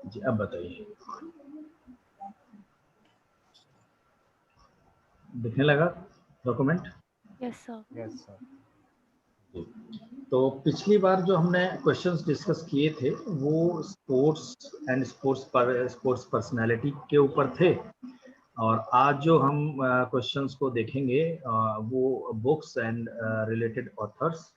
जी अब बताइए, दिखने लगा document? Yes sir. Yes sir. तो पिछली बार जो हमने क्वेश्चंस डिस्कस किए थे वो स्पोर्ट्स एंड स्पोर्ट्स पर्सनालिटी के ऊपर थे, और आज जो हम क्वेश्चंस को देखेंगे वो बुक्स एंड रिलेटेड ऑथर्स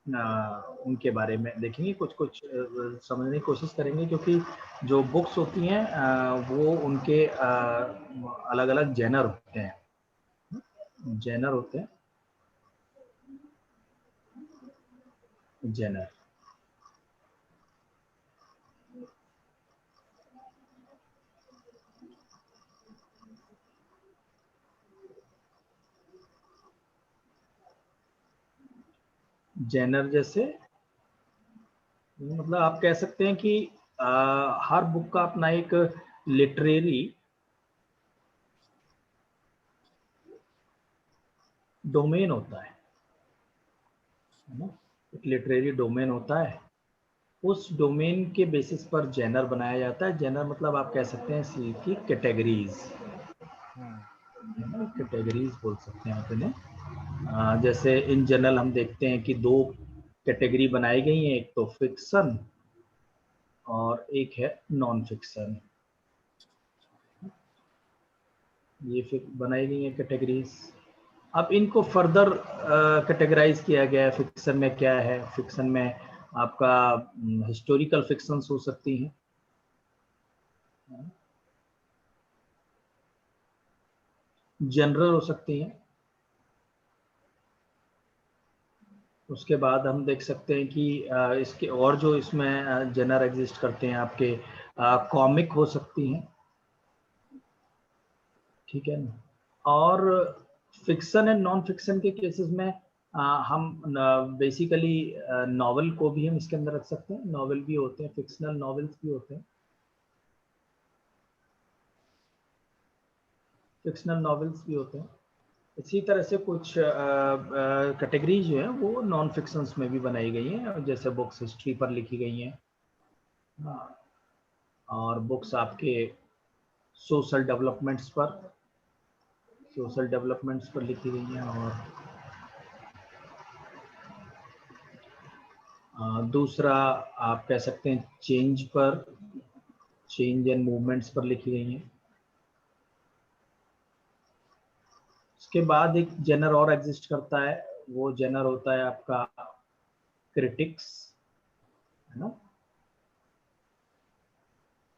उनके बारे में देखेंगे, कुछ कुछ समझने की कोशिश करेंगे, क्योंकि जो बुक्स होती हैं वो उनके अलग अलग जेनर होते हैं, जेनर। जेनर जैसे मतलब आप कह सकते हैं कि हर बुक का अपना एक लिटरेरी डोमेन होता है ना, एक लिटरेरी डोमेन होता है, उस डोमेन के बेसिस पर जेनर बनाया जाता है। जेनर मतलब आप कह सकते हैं सी की कैटेगरीज, कैटेगरीज बोल सकते हैं आप इन्हें। जैसे इन जनरल हम देखते हैं कि दो कैटेगरी बनाई गई हैं, एक तो फिक्शन और एक है नॉन फिक्शन। ये फिर बनाई गई है कैटेगरीज। अब इनको फर्दर कैटेगराइज किया गया है। फिक्शन में क्या है, फिक्शन में आपका हिस्टोरिकल फिक्शंस हो सकती हैं, जनरल हो सकती हैं। उसके बाद हम देख सकते हैं कि इसके और जो इसमें जनर एग्जिस्ट करते हैं आपके, कॉमिक हो सकती हैं, ठीक है ना। और फिक्शन एंड नॉन फिक्शन के केसेस में हम बेसिकली नॉवल को भी हम इसके अंदर रख सकते हैं। नॉवल भी होते हैं, फिक्शनल नॉवेल्स भी होते हैं, फिक्शनल नॉवेल्स भी होते हैं। इसी तरह से कुछ कैटेगरी जो है वो नॉन फिक्शंस में भी बनाई गई हैं, जैसे बुक्स हिस्ट्री पर लिखी गई हैं, और बुक्स आपके सोशल डेवलपमेंट्स पर लिखी गई हैं, और दूसरा आप कह सकते हैं चेंज एंड मूवमेंट्स पर लिखी गई हैं। उसके बाद एक जेनर और एग्जिस्ट करता है, वो जेनर होता है आपका क्रिटिक्स, है ना।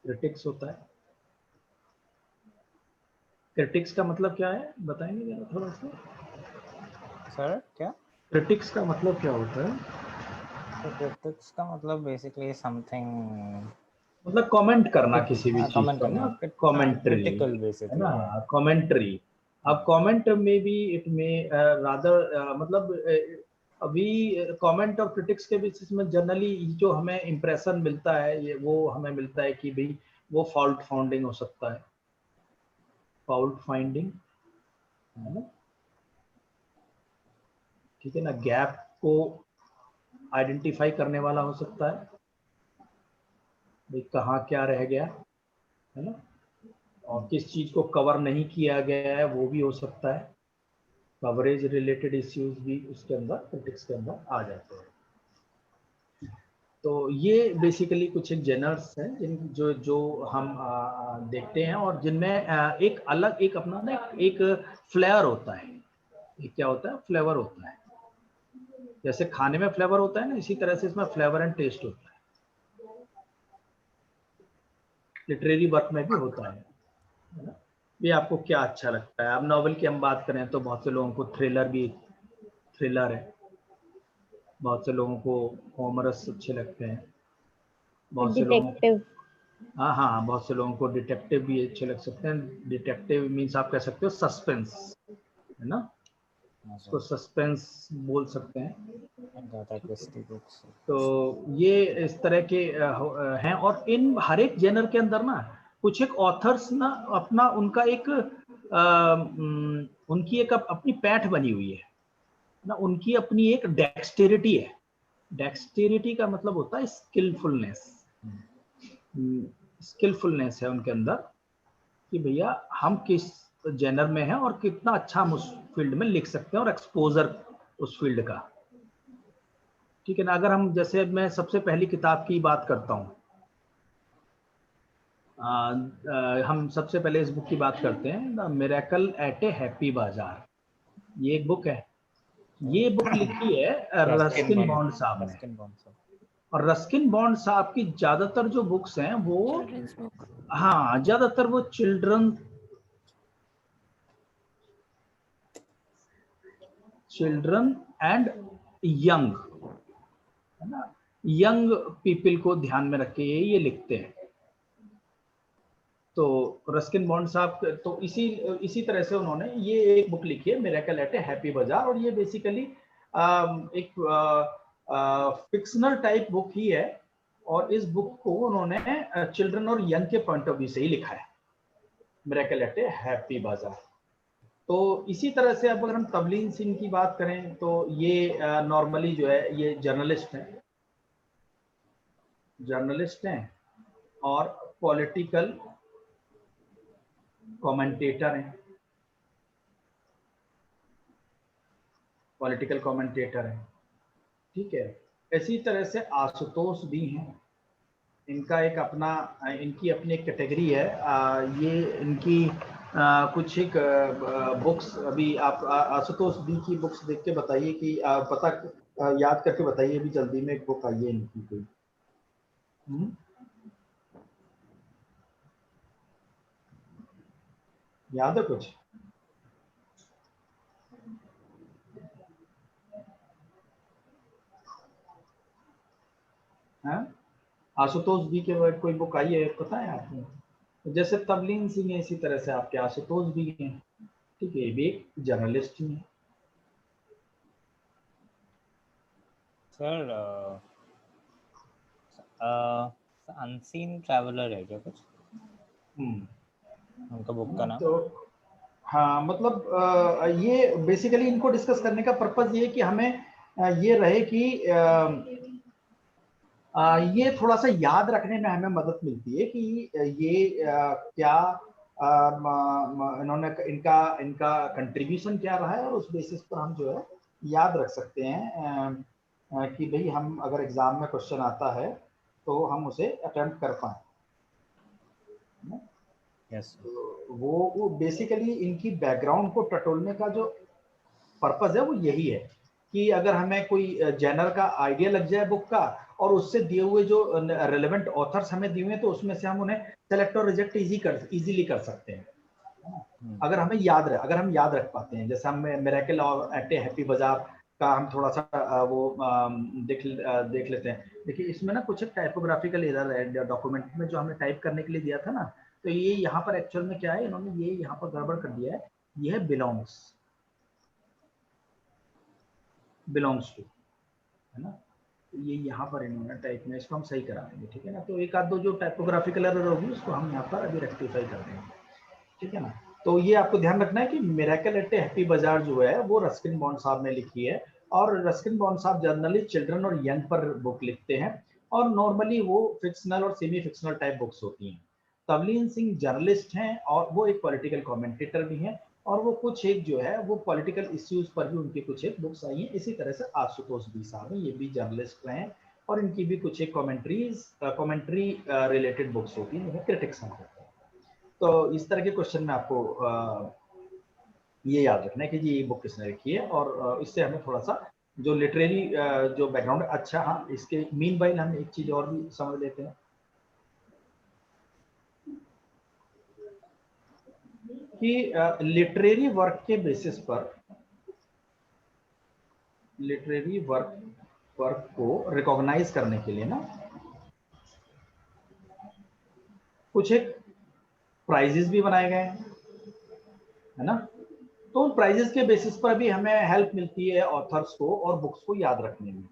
क्रिटिक्स होता है। क्रिटिक्स का मतलब क्या है बताएंगे जरा थोड़ा सा? सर क्या? क्रिटिक्स का मतलब क्या होता है? तो क्रिटिक्स का मतलब बेसिकली समथिंग, मतलब कमेंट करना किसी भी चीज कमेंट पर ना, करना, कमेंट्री, क्रिटिकल है बेसिकली। ना, कमेंट्री। अब कमेंट में भी इट में रादर मतलब अभी कमेंट और क्रिटिक्स के बेसिस में जनरली जो हमें इंप्रेशन मिलता है ये वो हमें मिलता है कि भाई वो फॉल्ट फाउंडिंग हो सकता है, फॉल्ट फाइंडिंग, है ना, ठीक है ना, गैप को आइडेंटिफाई करने वाला हो सकता है, भाई कहाँ क्या रह गया, है ना, और किस चीज को कवर नहीं किया गया है वो भी हो सकता है। कवरेज रिलेटेड इश्यूज भी उसके अंदर क्रिटिक्स के अंदर आ जाते हैं। तो ये बेसिकली कुछ एक जेनर्स हैं जिन जो हम देखते हैं, और जिनमें एक अलग एक अपना ना एक फ्लेवर होता है। एक क्या होता है, फ्लेवर होता है। जैसे खाने में फ्लेवर होता है ना, इसी तरह से इसमें फ्लेवर एंड टेस्ट होता है। लिटरेरी वर्क में भी होता है ना। ये आपको क्या अच्छा लगता है? अब नॉवेल की हम बात करें तो बहुत से लोगों को थ्रिलर है, बहुत से लोगों को कॉमर्स अच्छे लगते हैं, बहुत से लोगों को डिटेक्टिव। हाँ बहुत से लोगों को डिटेक्टिव भी अच्छे लग सकते हैं। डिटेक्टिव मीन्स आप कह सकते हो सस्पेंस, है ना, उसको सस्पेंस बोल सकते हैं। तो ये इस तरह के हैं, और इन हर एक जेनर के अंदर ना कुछ एक ऑथर्स ना अपना उनका एक उनकी एक अपनी पैठ बनी हुई है ना, उनकी अपनी एक डेक्सटेरिटी है। डेक्सटेरिटी का मतलब होता है स्किलफुलनेस, स्किलफुलनेस है उनके अंदर कि भैया हम किस जेनर में हैं और कितना अच्छा हम उस फील्ड में लिख सकते हैं और एक्सपोजर उस फील्ड का, ठीक है ना। अगर हम जैसे मैं सबसे पहली किताब की बात करता हूँ, हम सबसे पहले इस बुक की बात करते हैं, the miracle at a happy bazaar. ये एक बुक है, ये बुक लिखी है रस्किन बॉन्ड साहब ने। और रस्किन बॉन्ड साहब की ज्यादातर जो बुक्स हैं वो, हाँ, ज्यादातर वो चिल्ड्रन एंड यंग, है ना, यंग पीपल को ध्यान में रख के ये लिखते हैं। तो रस्किन बॉन्ड साहब, तो इसी तरह से उन्होंने ये एक बुक लिखी है, मिरेकल एट ए हैप्पी बाजार। और ये बेसिकली एक फिक्शनल टाइप बुक ही है, और इस बुक को उन्होंने चिल्ड्रन और यंग के पॉइंट ऑफ व्यू से ही लिखा है, मिरेकल एट ए हैप्पी बाजार। तो इसी तरह से अब अगर हम तबलीन सिंह की बात करें तो ये नॉर्मली जो है ये जर्नलिस्ट हैं और पॉलिटिकल कमेंटेटर हैं, ठीक है। इसी तरह से आशुतोष भी हैं, इनका एक अपना, इनकी अपनी एक कैटेगरी है। ये इनकी कुछ एक बुक्स, अभी आप आशुतोष बी की बुक्स देख के बताइए कि याद करके बताइए अभी जल्दी में एक बुक आई है इनकी कोई। याद है कुछ? हाँ, आशुतोष बी के वर्ड कोई बुक आई है, पता है आपको? जैसे तबलीन सिंह है, इसी तरह से आपके आशुतोष भी हैं, ठीक है, ये भी एक जर्नलिस्ट ही है। सर अनसीन ट्रैवलर है क्या कुछ उनका बुक का नाम? तो हाँ, मतलब ये बेसिकली इनको डिस्कस करने का पर्पस ये है कि हमें ये रहे कि ये थोड़ा सा याद रखने में हमें मदद मिलती है कि ये क्या इन्होंने इनका कंट्रीब्यूशन क्या रहा है, और उस बेसिस पर हम जो है याद रख सकते हैं कि भाई हम अगर एग्जाम में क्वेश्चन आता है तो हम उसे अटेम्प्ट कर पाए। yes. तो वो बेसिकली इनकी बैकग्राउंड को टटोलने का जो पर्पस है वो यही है कि अगर हमें कोई जेनर का आइडिया लग जाए बुक का, और उससे दिए हुए जो रेलेवेंट ऑथर्स हमें दिए हुए हैं, तो उसमें से हम उन्हें सेलेक्ट और रिजेक्ट इजीली कर सकते हैं, अगर हमें अगर हम याद रख पाते हैं। जैसे हम मिरेकल और एट ए हैप्पी बाजार का हम थोड़ा सा वो देख लेते हैं। देखिए इसमें ना कुछ टाइपोग्राफिकल एरर है डॉक्यूमेंट में, जो हमने टाइप करने के लिए दिया था ना, तो ये यहाँ पर एक्चुअल में क्या है, इन्होंने ये यहाँ पर गड़बड़ कर दिया है, ये है बिलोंग्स टू, है ना। तो ये यहाँ पर इन्होंने टाइप में, इसको हम सही करा देंगे, ठीक है ना। तो एक आध दो जो टाइपोग्राफिकल एरर होगी उसको हम यहाँ पर अभी रेक्टिफाई कर देंगे, ठीक है ना। तो ये आपको ध्यान रखना है कि मिरेकल एट ए हैप्पी बाजार जो है वो रस्किन बॉन्ड साहब ने लिखी है, और रस्किन बॉन्ड साहब जनरली चिल्ड्रन और यंग पर बुक लिखते हैं, और नॉर्मली वो फिक्शनल और सेमी फिक्शनल टाइप बुक्स होती हैं। तवलीन सिंह जर्नलिस्ट हैं और वो एक पॉलिटिकल कमेंटेटर भी हैं, और वो कुछ एक जो है वो पॉलिटिकल इश्यूज पर भी उनकी कुछ एक बुक्स आई हैं। इसी तरह से आशुतोष बी साहब हैं, ये भी जर्नलिस्ट रहे हैं, और इनकी भी कुछ एक कमेंट्री रिलेटेड बुक्स होती हैं जिन्हें क्रिटिक्स हम कहते हैं। तो इस तरह के क्वेश्चन में आपको ये याद रखना है कि जी ये बुक किसने लिखी है, और इससे हमें थोड़ा सा जो लिटरेरी जो बैकग्राउंड है। अच्छा हाँ, इसके मीनवाइल हम एक चीज और भी समझ लेते हैं कि लिटरेरी वर्क के बेसिस पर, लिटरेरी वर्क को रिकॉग्नाइज करने के लिए ना कुछ एक प्राइजेस भी बनाए गए हैं, है ना। तो उन प्राइजेस के बेसिस पर भी हमें हेल्प मिलती है ऑथर्स को और बुक्स को याद रखने में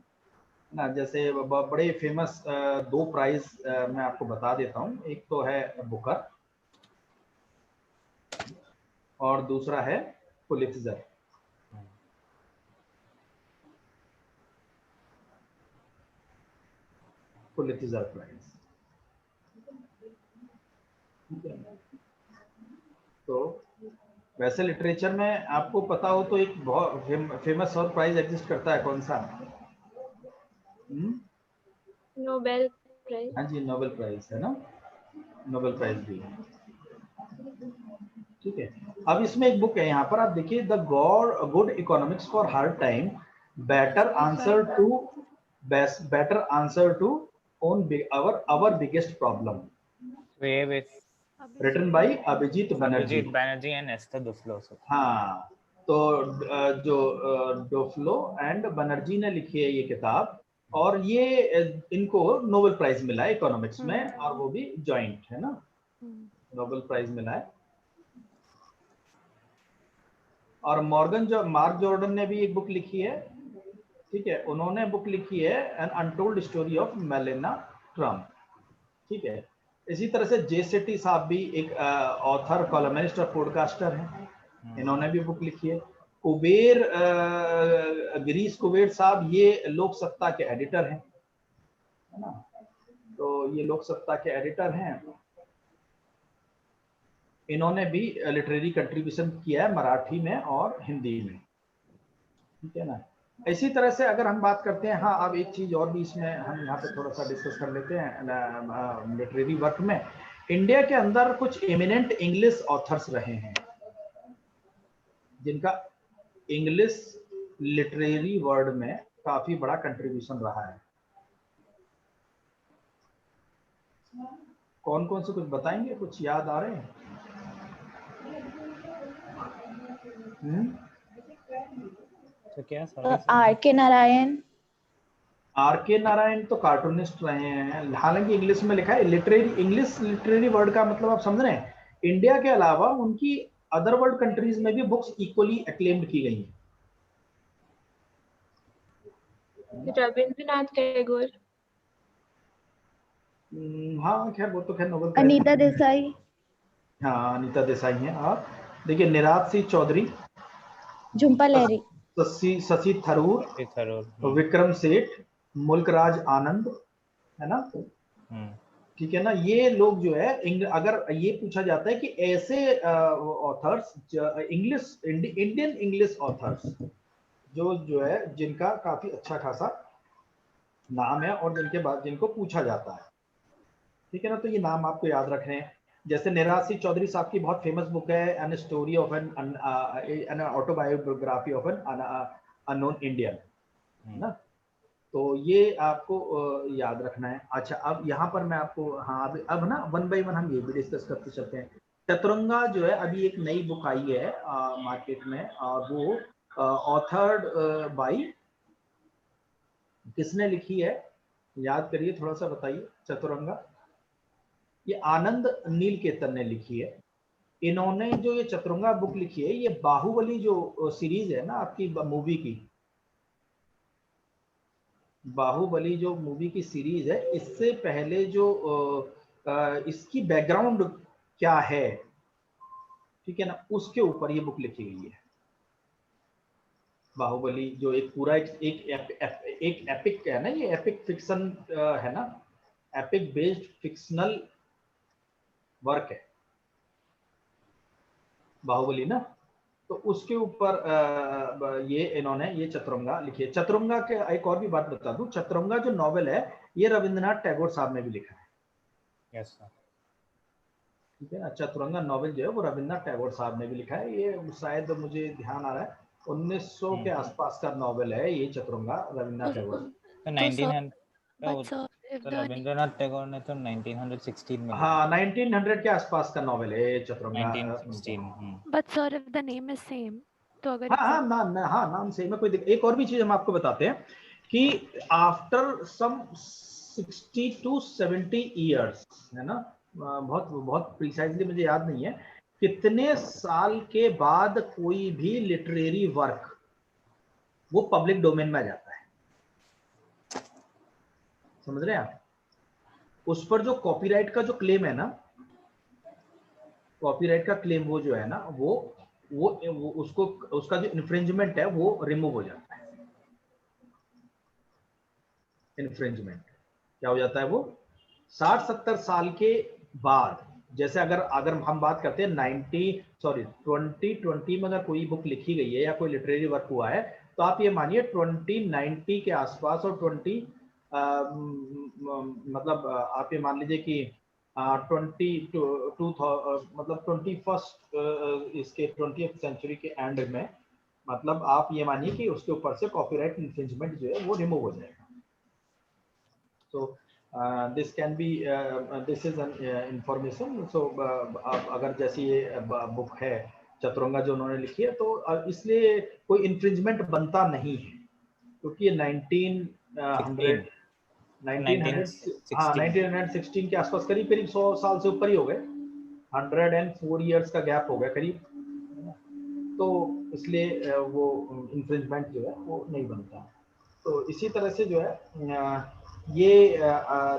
ना। जैसे बड़े फेमस दो प्राइज मैं आपको बता देता हूँ, एक तो है बुकर और दूसरा है पुलित्जर। पुलित्जर प्राइज, वैसे लिटरेचर में आपको पता हो तो एक बहुत फेमस और प्राइज एग्जिस्ट करता है, कौन सा? Nobel prize. हाँ जी, नोबेल प्राइज है ना, नोबेल प्राइज भी। ठीक है, अब इसमें एक बुक है यहाँ पर, आप देखिए, the good economics for hard time, better answer to own our biggest problem, written by Abhijit Banerjee and Esther Duflo. हाँ, तो जो डोफ्लो एंड बनर्जी ने लिखी है ये किताब, और ये इनको नोबेल प्राइज मिला है इकोनॉमिक्स में, और वो भी जॉइंट है ना, नोबेल प्राइज मिला है। और मार्क जॉर्डन ने भी एक बुक लिखी है, ठीक है, उन्होंने बुक लिखी है an untold story of Melania Trump, ठीक है। इसी तरह से जे सेट्टी साहब भी एक ऑथर, कॉलमिस्ट और पॉडकास्टर हैं, इन्होंने भी बुक लिखी है। गिरीश कुबेर साहब ये लोक सत्ता के एडिटर हैं, है ना, तो ये लोक सत्ता के एडिटर हैं, इन्होंने भी लिटरेरी कंट्रीब्यूशन किया है मराठी में और हिंदी में, ठीक है ना। इसी तरह से अगर हम बात करते हैं, हाँ, अब एक चीज और भी इसमें हम यहाँ पे थोड़ा सा डिस्कस कर लेते हैं लिटरेरी वर्क में। इंडिया के अंदर कुछ एमिनेंट इंग्लिश ऑथर्स रहे हैं जिनका इंग्लिश लिटरेरी वर्ड में काफी बड़ा कंट्रीब्यूशन रहा है। कौन कौन से कुछ बताएंगे, कुछ याद आ रहे हैं? तो क्या are K Narayan. Are K Narayan तो कार्टूनिस्ट रहे हैं, हालांकि इंग्लिश में लिखा है। इंग्लिश लिटरेरी वर्ड का मतलब आप समझ रहे हैं, इंडिया के अलावा उनकी अदर वर्ल्ड कंट्रीज में भी बुक्स इक्वली एक्लेम्ड की गई हैं। रविंद्रनाथ टैगोर। हाँ, खैर वो तो खैर नोबेल। अनीता देसाई। हाँ, अनीता देसाई हैं। और देखिए, निराद सिंह चौधरी, झुम्पा लहरी, शशि थरूर, विक्रम सेठ, मुल्क राज आनंद, है ना, ठीक है ना। ये लोग जो है, अगर ये पूछा जाता है कि ऐसे ऑथर्स, इंडियन इंग्लिश ऑथर्स जो है जिनका काफी अच्छा खासा नाम है और जिनके बाद जिनको पूछा जाता है, ठीक है ना, तो ये नाम आपको याद रखने हैं। जैसे निराज सिंह चौधरी साहब की बहुत फेमस बुक है N story of an autobiography of an unknown Indian, है ना, तो ये आपको याद रखना है। अच्छा, अब यहाँ पर मैं आपको, हाँ, अब ना वन बाय वन हम ये भी डिस्कस करते चलते हैं। चतुरंगा जो है, अभी एक नई बुक आई है मार्केट में, वो ऑथर्ड बाय, किसने लिखी है, याद करिए, थोड़ा सा बताइए। चतुरंगा ये आनंद नीलकेतन ने लिखी है। इन्होंने जो ये चतुरंगा बुक लिखी है, ये बाहुबली जो सीरीज है ना आपकी मूवी की, बाहुबली जो मूवी की सीरीज है, इससे पहले जो इसकी बैकग्राउंड क्या है, ठीक है ना, उसके ऊपर ये बुक लिखी गई है। बाहुबली जो एक पूरा एक एपिक है ना, ये एपिक फिक्शन है ना, एपिक बेस्ड फिक्शनल वर्क है बाहुबली ना, तो उसके ऊपर ये इन्होंने ये चतुरंगा लिखी है। चतुरंगा के एक और भी बात बता दूं, चतुरंगा जो नॉवेल है, ये रविंद्रनाथ टैगोर साहब ने भी लिखा है। यस सर, ठीक है ना, चतुरंगा नॉवेल जो है वो रविंद्रनाथ टैगोर साहब ने भी लिखा है। ये शायद मुझे ध्यान आ रहा है 1900 के आसपास का नॉवेल है ये चतुरंगा, रविंद्रनाथ टैगोर। तो रविंद्रनाथ टैगोर ने तो 1916 में, हाँ, 1900 के आसपास का नॉवेल है Chaturanga. 1916। But sir, if the name is same, तो अगर हाँ, नाम से में कोई दिक्कत। एक और भी चीज हम आपको बताते हैं कि आफ्टर सम 60 to 70 ईयर्स, है ना, बहुत बहुत प्रिसाइजली मुझे याद नहीं है कितने साल के बाद कोई भी लिटरेरी वर्क वो पब्लिक डोमेन में आ जाता है, समझ रहे हैं आप? उस पर जो कॉपीराइट का जो क्लेम है ना, कॉपीराइट का क्लेम वो जो है ना, वो उसको, उसका जो इन्फ्रिंजमेंट है वो रिमूव हो जाता है। इन्फ्रिंजमेंट क्या हो जाता है, वो 60-70 साल के बाद जैसे अगर अगर हम बात करते हैं 2020 में अगर कोई बुक लिखी गई है या कोई लिटरेरी वर्क हुआ है, तो आप ये मानिए 2090 के आसपास और 20 मतलब आप ये मान लीजिए कि 22 मतलब 21st इसके 20th सेंचुरी के एंड में, मतलब आप ये मानिए कि उसके ऊपर से कॉपीराइट इन्फ्रिंजमेंट जो है वो रिमूव हो जाएगा। So this can be this is an information. So आप अगर जैसी ये बुक है चतुरंगा जो उन्होंने लिखी है, तो इसलिए कोई इन्फ्रिंजमेंट बनता नहीं है, क्योंकि ये 1916 के आसपास करीब 100 साल से ऊपर ही हो गए, 104 ईयर्स का गैप हो गया करीब, तो इसलिए वो इन्फ्रिंजमेंट जो है वो नहीं बनता। तो इसी तरह से जो है ये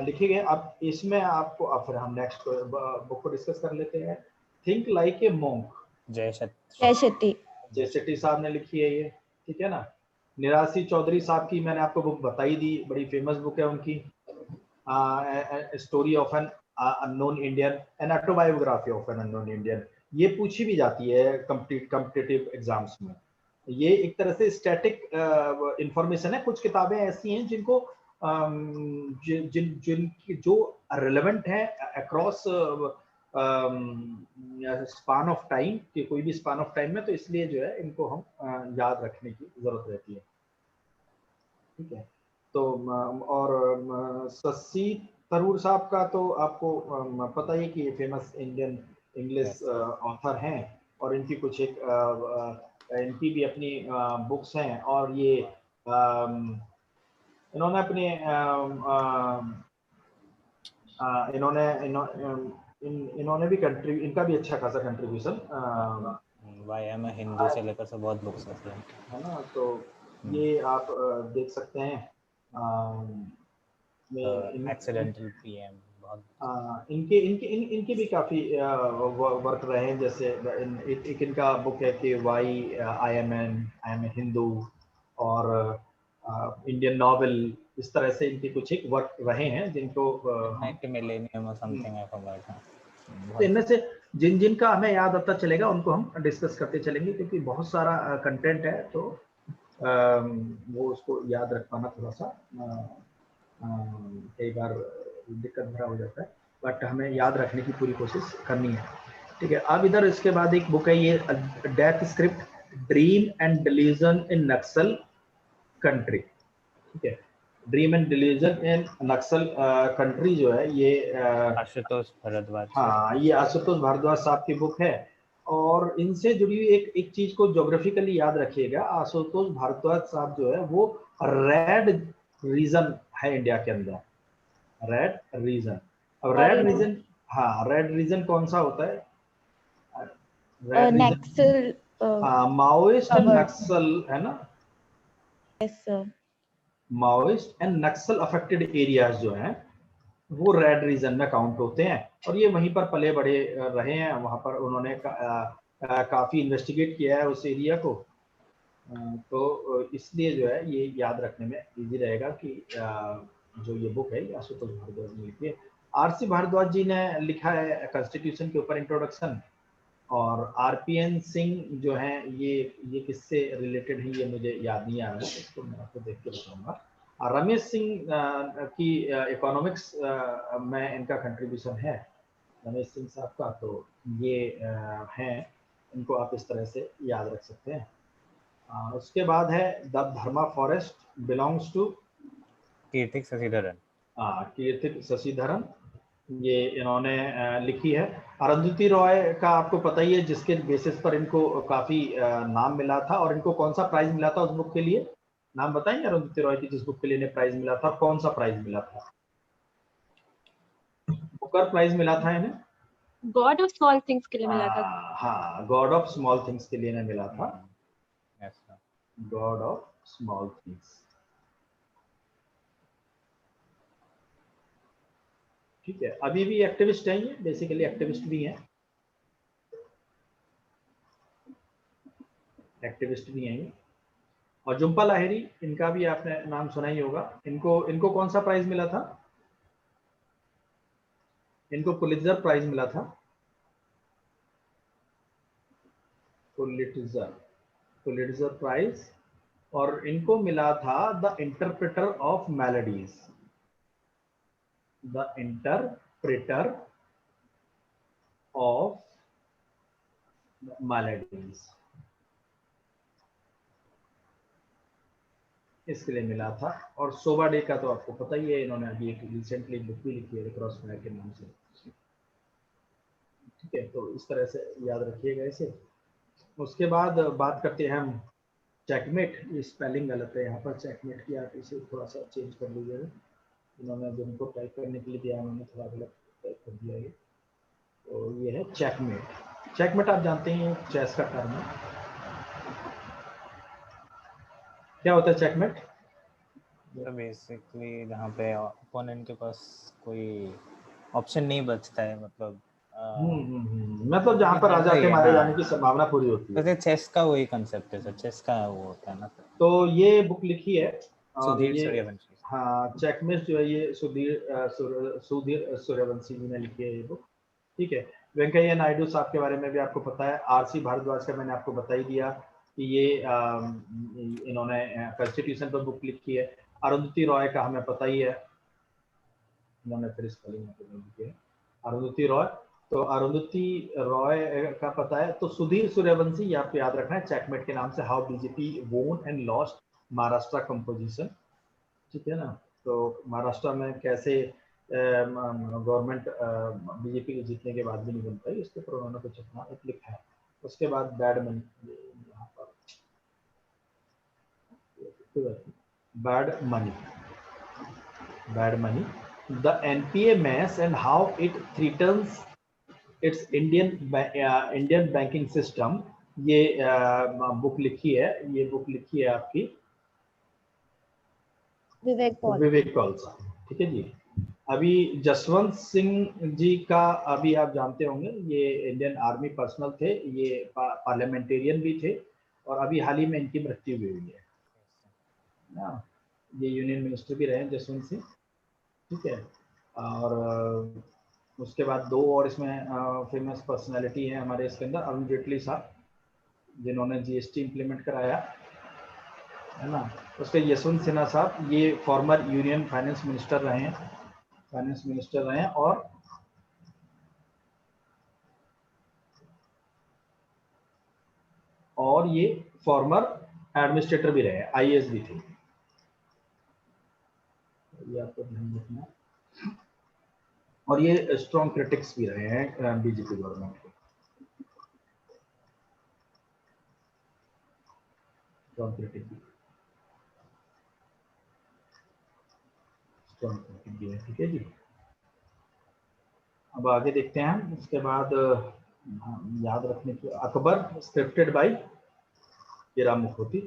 लिखे गए। अब इसमें आपको फिर हम नेक्स्ट बुक को डिस्कस कर लेते हैं, थिंक लाइक ए मॉन्क, जय शेट्टी साहब ने लिखी है ये, ठीक है ना। निरासी चौधरी साहब की मैंने आपको बुक बताई दी, बड़ी फेमस बुक है उनकी, story of an unknown Indian, an autobiography of an unknown Indian. ये पूछी भी जाती है कॉम्पिटिटिव एग्जाम्स में। ये एक तरह से स्टैटिक इंफॉर्मेशन है। कुछ किताबें ऐसी हैं जिनको जो रिलेवेंट है अक्रॉस स्पान ऑफ टाइम, कि कोई भी स्पान ऑफ टाइम में, तो इसलिए जो है इनको हम याद रखने की जरूरत रहती है, ठीक है। तो और शशि थरूर साहब का तो आपको पता ही है कि ये फेमस इंडियन इंग्लिश ऑथर हैं, और इनकी कुछ एक इनकी भी अपनी बुक्स हैं, और ये इन्होंने अपने इन्होंने भी इनका भी अच्छा खासा contribution, why am a Hindu से लेकर से बहुत बुक्स हैं, है ना। तो ये आप देख सकते हैं, एक्सीडेंटल पीएम, इनके भी काफी वर्क रहे हैं। जैसे एक इनका बुक है कि why I am a Hindu, और इंडियन नॉवेल, इस तरह से इनके कुछ एक वर्क रहे हैं जिनको मिलेनियम और समथिंग आई फॉरगॉट। तो इनमें से जिन का हमें याद आता चलेगा उनको हम डिस्कस करते चलेंगे, क्योंकि बहुत सारा कंटेंट है, तो वो उसको याद रख पाना थोड़ा सा कई बार दिक्कत भरा हो जाता है, बट हमें याद रखने की पूरी कोशिश करनी है, ठीक है। अब इधर इसके बाद एक बुक है ये, death script, dream and delusion in Naxal country, ठीक है। Dream and delusion in Naxal country जो है ये आशुतोष भारद्वाज, हाँ, ये आशुतोष भारद्वाज साहब की बुक है। और इनसे जुड़ी हुई एक चीज को ज्योग्राफिकली याद रखिएगा, आशुतोष भारद्वाज साहब जो है वो रेड रीजन है इंडिया के अंदर, रेड रीजन। अब रेड रीजन, हाँ, रेड रीजन कौन सा होता है? नक्सल, माओइस्ट एंड नक्सल, है ना। Yes sir. Maoist and Naxal affected areas जो हैं वो रेड रीजन में काउंट होते हैं, और ये वहीं पर पले बड़े रहे हैं, वहां पर उन्होंने काफी इन्वेस्टिगेट किया है उस एरिया को, तो इसलिए जो है ये याद रखने में इजी रहेगा कि जो ये बुक है ये आशुतोष भारद्वाज ने लिखी है। आरसी भारद्वाज जी ने लिखा है कॉन्स्टिट्यूशन के ऊपर इंट्रोडक्शन, और आरपीएन सिंह जो है ये किससे रिलेटेड है ये मुझे याद नहीं आ रहा है, इसको मैं आपको देख के बताऊंगा। रमेश सिंह की इकोनॉमिक्स में इनका कंट्रीब्यूशन है, रमेश सिंह साहब का, तो ये हैं, इनको आप इस तरह से याद रख सकते हैं। उसके बाद है the Dharma forest belongs to Keerthik Sasidharan, Keerthik Sasidharan, ये इन्होंने लिखी है। अरुंधति रॉय का आपको पता ही है, जिसके बेसिस पर इनको काफी नाम मिला था, और इनको कौन सा प्राइज मिला था उस बुक के लिए? नाम बताएंगे अरुंधति रॉय की जिस बुक के लिए इन्हें प्राइज मिला था, कौन सा प्राइज मिला था? बुकर प्राइज मिला था इन्हें, गॉड ऑफ स्मॉल थिंग्स के लिए मिला था। हाँ, गॉड ऑफ स्मॉल थिंग्स के लिए इन्हें मिला था, गॉड ऑफ स्मॉल थिंग्स, ठीक है। अभी भी एक्टिविस्ट हैं ये, बेसिकली एक्टिविस्ट भी हैं, एक्टिविस्ट भी हैं ये। और झुम्पा लाहिरी, इनका भी आपने नाम सुना ही होगा। इनको कौन सा प्राइज मिला था? इनको पुलित्जर प्राइज मिला था। पुलिट्जर प्राइज, और इनको मिला था the interpreter of melodies, the interpreter of melodies, इसके लिए मिला था। और सोबा डे का तो आपको पता ही है, इन्होंने अभी एक रिसेंटली बुक भी लिखी है क्रॉस फायर के नाम से, ठीक है। तो इस तरह से याद रखिएगा इसे। उसके बाद बात करते हैं हम चेकमेट। ये स्पेलिंग गलत है यहाँ पर, चेकमेट की, आप इसे थोड़ा सा चेंज कर लीजिएगा। इन्होंने जिनको टाइप करने के लिए दिया उन्होंने थोड़ा गलत टाइप कर दिया ये। तो ये है चेकमेट। चेकमेट आप जानते हैं चेस का टर्म है। क्या होता है चेकमेट? तो बेसिकली जहाँ पे ओपोनेंट के पास कोई ऑप्शन नहीं बचता है, मतलब मतलब जहाँ पर राजा के मारे जाने की संभावना पूरी होती है। वैसे चेस का वही कंसेप्ट है सर, चेस का वो होता है ना सर। तो ये बुक लिखी है और सुधीर ये सूर्यवंशी। हाँ, चेकमेट जो है ये सुधीर सूर्यवंशी जी ने लिखी है ये बुक, ठीक है। वेंकैया नायडू साहब के बारे में भी आपको पता है। आरसी भारद्वाज का मैंने आपको बता ही दिया कि ये इन्होंने कॉन्स्टिट्यूशन पर बुक लिखी है। अरुंधति रॉय का हमें पता ही है, इन्होंने फिर स्पेलिंग लिखी है अरुंधति रॉय। तो अरुंधति रॉय का पता है। तो सुधीर सूर्यवंशी ये आपको याद रखना है चेकमेट के नाम से, हाउ बीजेपी वोन एंड लॉस्ट महाराष्ट्र कंपोजिशन, ठीक है ना। तो महाराष्ट्र में कैसे गवर्नमेंट बीजेपी के जीतने के बाद भी नहीं बन पाई, इसके ऊपर उन्होंने कुछ अपना एक लिखा है। उसके बाद bad money, bad money, the NPA mess and how it threatens its Indian banking system, ये बुक लिखी है। ये बुक लिखी है आपकी विवेक पॉल। विवेक पॉल साहब, ठीक है जी। अभी जसवंत सिंह जी का अभी आप जानते होंगे, ये इंडियन आर्मी पर्सनल थे, ये पार्लियामेंटेरियन भी थे, और अभी हाल ही में इनकी मृत्यु भी हुई है ना। ये यूनियन मिनिस्टर भी रहे जसवंत सिंह, ठीक है। और उसके बाद दो और इसमें फेमस पर्सनालिटी है हमारे इसके अंदर, अरुण जेटली साहब जिन्होंने जीएसटी इंप्लीमेंट कराया है ना। उसके यशवंत सिन्हा साहब, ये फॉर्मर यूनियन फाइनेंस मिनिस्टर रहे हैं, और ये फॉर्मर एडमिनिस्ट्रेटर भी रहे, आईएएस भी थे, ये आपको ध्यान रखना। और ये स्ट्रॉन्ग क्रिटिक्स भी रहे हैं बीजेपी गवर्नमेंट के, स्ट्रॉन्ग क्रिटिक भी है, ठीक है जी। अब आगे देखते हैं हम। उसके बाद याद रखने की, अकबर स्क्रिप्टेड बाय राम मुखर्जी,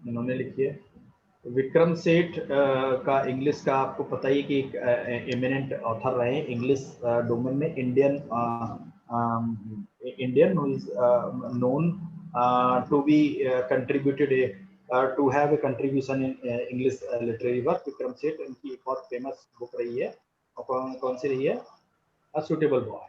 इन्होंने लिखी है। विक्रम सेठ का इंग्लिश का आपको पता ही कि एक एमिनेंट ऑथर रहे इंग्लिश डोमेन में, Indian who is known to be contributed to have a contribution in English literary work. Vikram Seth, इनकी एक बहुत फेमस बुक रही है, और कौन सी रही है? A suitable boy.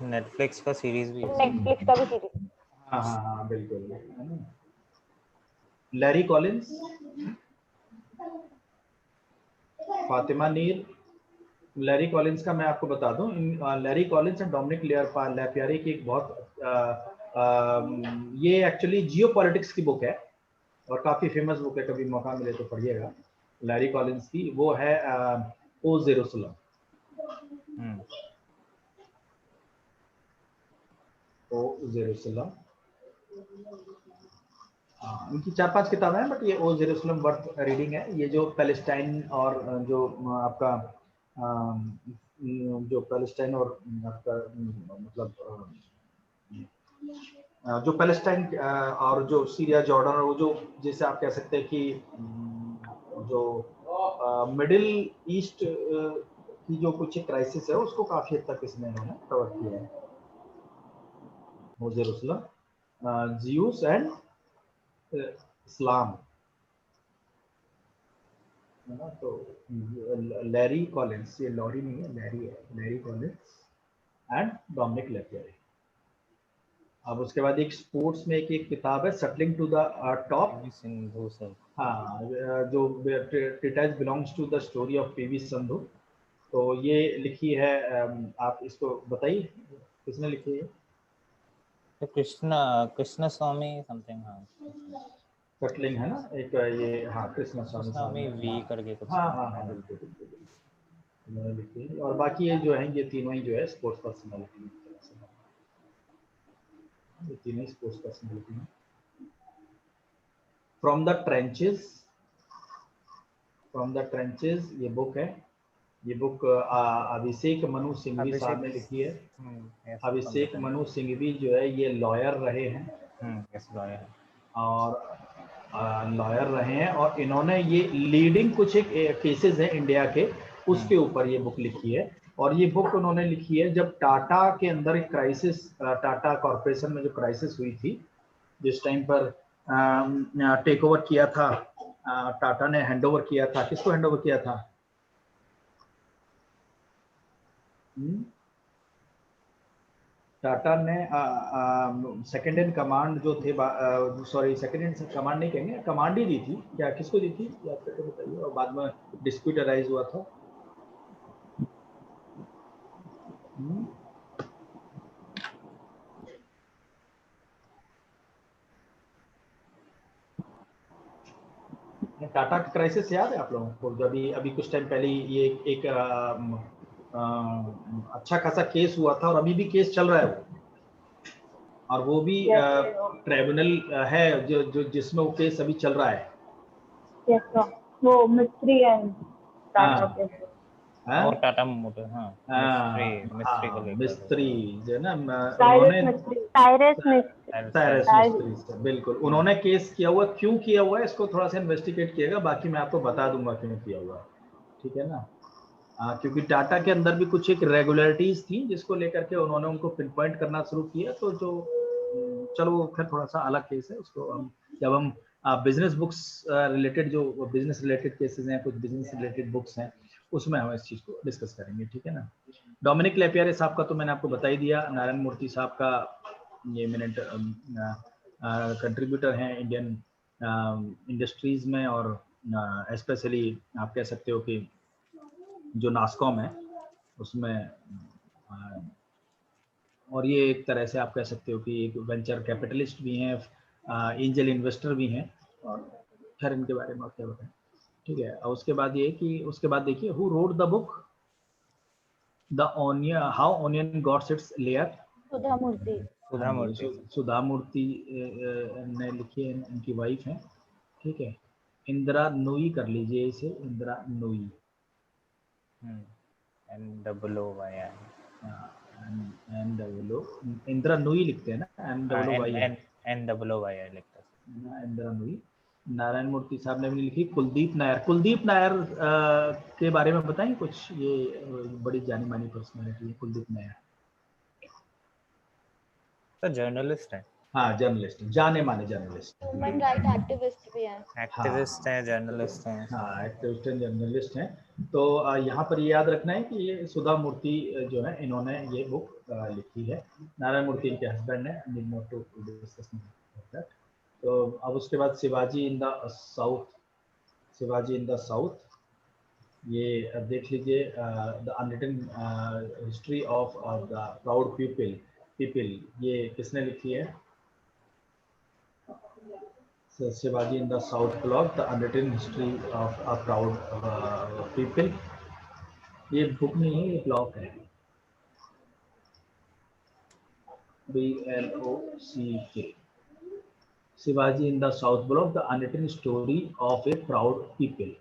तो नेटफ्लिक्स का सीरीज भी है। नेटफ्लिक्स का भी सीरीज। हाँ बिल्कुल। लैरी कॉलिंस, फातिमा नीर। लैरी कॉलिंस का मैं आपको बता दूं, लैरी कॉलिंस एंड डोमिनिक लैपियारी की एक बहुत ये एक्चुअली जियो पॉलिटिक्स की बुक है और काफी फेमस बुक है, कभी मौका मिले तो पढ़िएगा। लैरी कॉलिंस की वो है ओ जेरूसलम। ओ जेरूसलम, इनकी 4-5 किताबें हैं, बट ये ओ जेरूसलम वर्थ रीडिंग है। ये जो पैलेस्टाइन और जो आपका जो पैलेस्टाइन और आपका मतलब जो पैलेस्टाइन और जो सीरिया जॉर्डन, वो जो जैसे आप कह सकते हैं कि जो मिडिल ईस्ट की जो कुछ क्राइसिस है उसको काफी हद तक इसमें इन्होंने कवर किया है। ओ जेरूसलम, जियूस एंड इस्लाम, है ना। तो लैरी कॉलिंस, ये लॉरी नहीं है, लैरी है, Larry Collins and Dominique Lapierre. अब उसके बाद एक स्पोर्ट्स में एक किताब है, settling to the top. PV Sindhu sir. हाँ, जो treatise belongs to the story of PV Sandhu. तो ये लिखी है, आप इसको बताइए किसने लिखी है? तो कृष्ण स्वामी समथिंग, हाँ सेटलिंग है ना एक ये, हाँ कृष्ण स्वामी साहब स्वामी ने, वी करके कुछ हाँ नाम हाँ है। हाँ बिल्कुल बिल्कुल बिल्कुल, उन्होंने लिखी है। और बाकी ये जो है, ये तीनों ही जो है स्पोर्ट्स पर्सनालिटी, ये तीनों स्पोर्ट्स पर्सनालिटी हैं। From the trenches, from the trenches ये बुक है। ये बुक अभिषेक मनु सिंघवी साहब ने लिखी है। yes, अभिषेक something. मनु सिंघवी जो है ये लॉयर रहे हैं, yes, lawyer. और लॉयर रहे हैं, और इन्होंने ये लीडिंग कुछ एक केसेस हैं इंडिया के, उसके ऊपर ये बुक लिखी है। और ये बुक उन्होंने लिखी है जब टाटा के अंदर एक क्राइसिस, टाटा कॉर्पोरेशन में जो क्राइसिस हुई थी, जिस टाइम पर टेक ओवर किया था, टाटा ने हैंडओवर किया था, किसको हैंडओवर किया था? टाटा ने सेकंड इन कमांड जो थे, सॉरी सेकंड इन कमांड नहीं कहेंगे, कमांड ही दी थी क्या, किसको दी थी याद करके बताइए। और बाद में डिस्प्यूट अराइज हुआ था। टाटा का क्राइसिस याद है आप लोगों को? जब अभी कुछ टाइम पहले ये एक अच्छा खासा केस हुआ था, और अभी भी केस चल रहा है वो, और वो भी ट्राइब्यूनल है जो जिसमें वो केस अभी चल रहा है। वो मिस्ट्री एंड टाटा हाँ, के, और टाटा मोटर, हाँ मिस्ट्री को लेकर, मिस्त्री जो है ना, साइरस उन्होंने मिस्ट्री, साइरस साइरस मिस्ट्री। मिस्त्री से, बिल्कुल उन्होंने केस किया हुआ। क्यों किया हुआ है इसको थोड़ा सा इन्वेस्टिगेट किएगा, बाकी मैं आपको बता दूंगा क्यों किया हुआ है, ठीक है ना। क्योंकि टाटा के अंदर भी कुछ एक रेगुलरिटीज थी जिसको लेकर के उन्होंने उनको पिन पॉइंट करना शुरू किया। तो जो चलो वो फिर थोड़ा सा अलग केस है, उसको हम जब हम बिजनेस बुक्स रिलेटेड, जो बिजनेस रिलेटेड केसेस हैं, कुछ बिजनेस रिलेटेड बुक्स हैं, उसमें हम इस चीज़ को डिस्कस करेंगे, ठीक है ना। डोमिनिक लेपियर साहब का तो मैंने आपको बता ही दिया। नारायण मूर्ति साहब का ये मिनट कंट्रीब्यूटर हैं इंडियन इंडस्ट्रीज में, और स्पेशली आप कह सकते हो कि जो नास्कॉम है उसमें, और ये एक तरह से आप कह सकते हो कि एक वेंचर कैपिटलिस्ट भी हैं, एंजल इन्वेस्टर भी हैं, और खैर इनके बारे में आप क्या बताएं, ठीक है। और उसके बाद ये कि उसके बाद देखिए, who wrote the book the onion, how onion gots its layer? Sudha Murty. Sudha Murty ने लिखी है, इनकी वाइफ है, ठीक है। इंदिरा नूई कर लीजिए इसे, इंदिरा नूई, इंदिरा नूई लिखते हैं ना, NWY लिखते हैं। इंदिरा नूई। नारायण मूर्ति साहब ने भी लिखी। कुलदीप नायर, कुलदीप नायर के बारे में बताएं कुछ? ये बड़ी जानी मानी पर्सनालिटी है कुलदीप नायर। तो जर्नलिस्ट है। हाँ जर्नलिस्ट, जाने माने जर्नलिस्ट, ह्यूमन राइट एक्टिविस्ट भी हैं। एक्टिविस्ट हैं, जर्नलिस्ट हैं। हाँ एक्टिविस्ट एंड जर्नलिस्ट हैं। तो यहाँ पर ये याद रखना है कि ये सुधा मूर्ति जो है, इन्होंने ये बुक लिखी है। नारायण मूर्ति इनके हस्बैंड है, need not to discuss that. तो अब उसके बाद Shivaji in the south, Shivaji in the south, ये देख लीजिए। The unwritten history of the proud people, ये किसने लिखी है? Shivaji in the south block, the unwritten history of a proud people. ये बुक नहीं है, ये ब्लॉक है, BLOCK। Shivaji in the south block, the unwritten story of a proud people.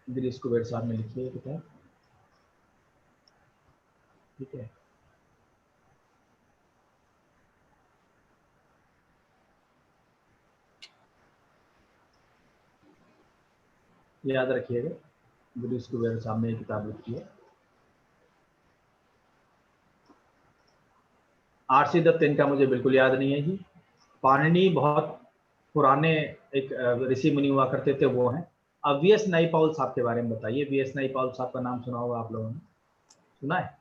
Girish Kuber साहब ने लिखी है किताब, ठीक है। याद रखिएगा, गिरीश कुबेर साहब ने किताब लिखी है। आरसी दत्त इनका मुझे बिल्कुल याद नहीं है जी। पाणिनि बहुत पुराने एक ऋषि मुनि हुआ करते थे वो हैं। अब वी एस नाइपाल साहब के बारे में बताइए। वी एस नाइपाल साहब का नाम सुना होगा आप लोगों ने, सुना है?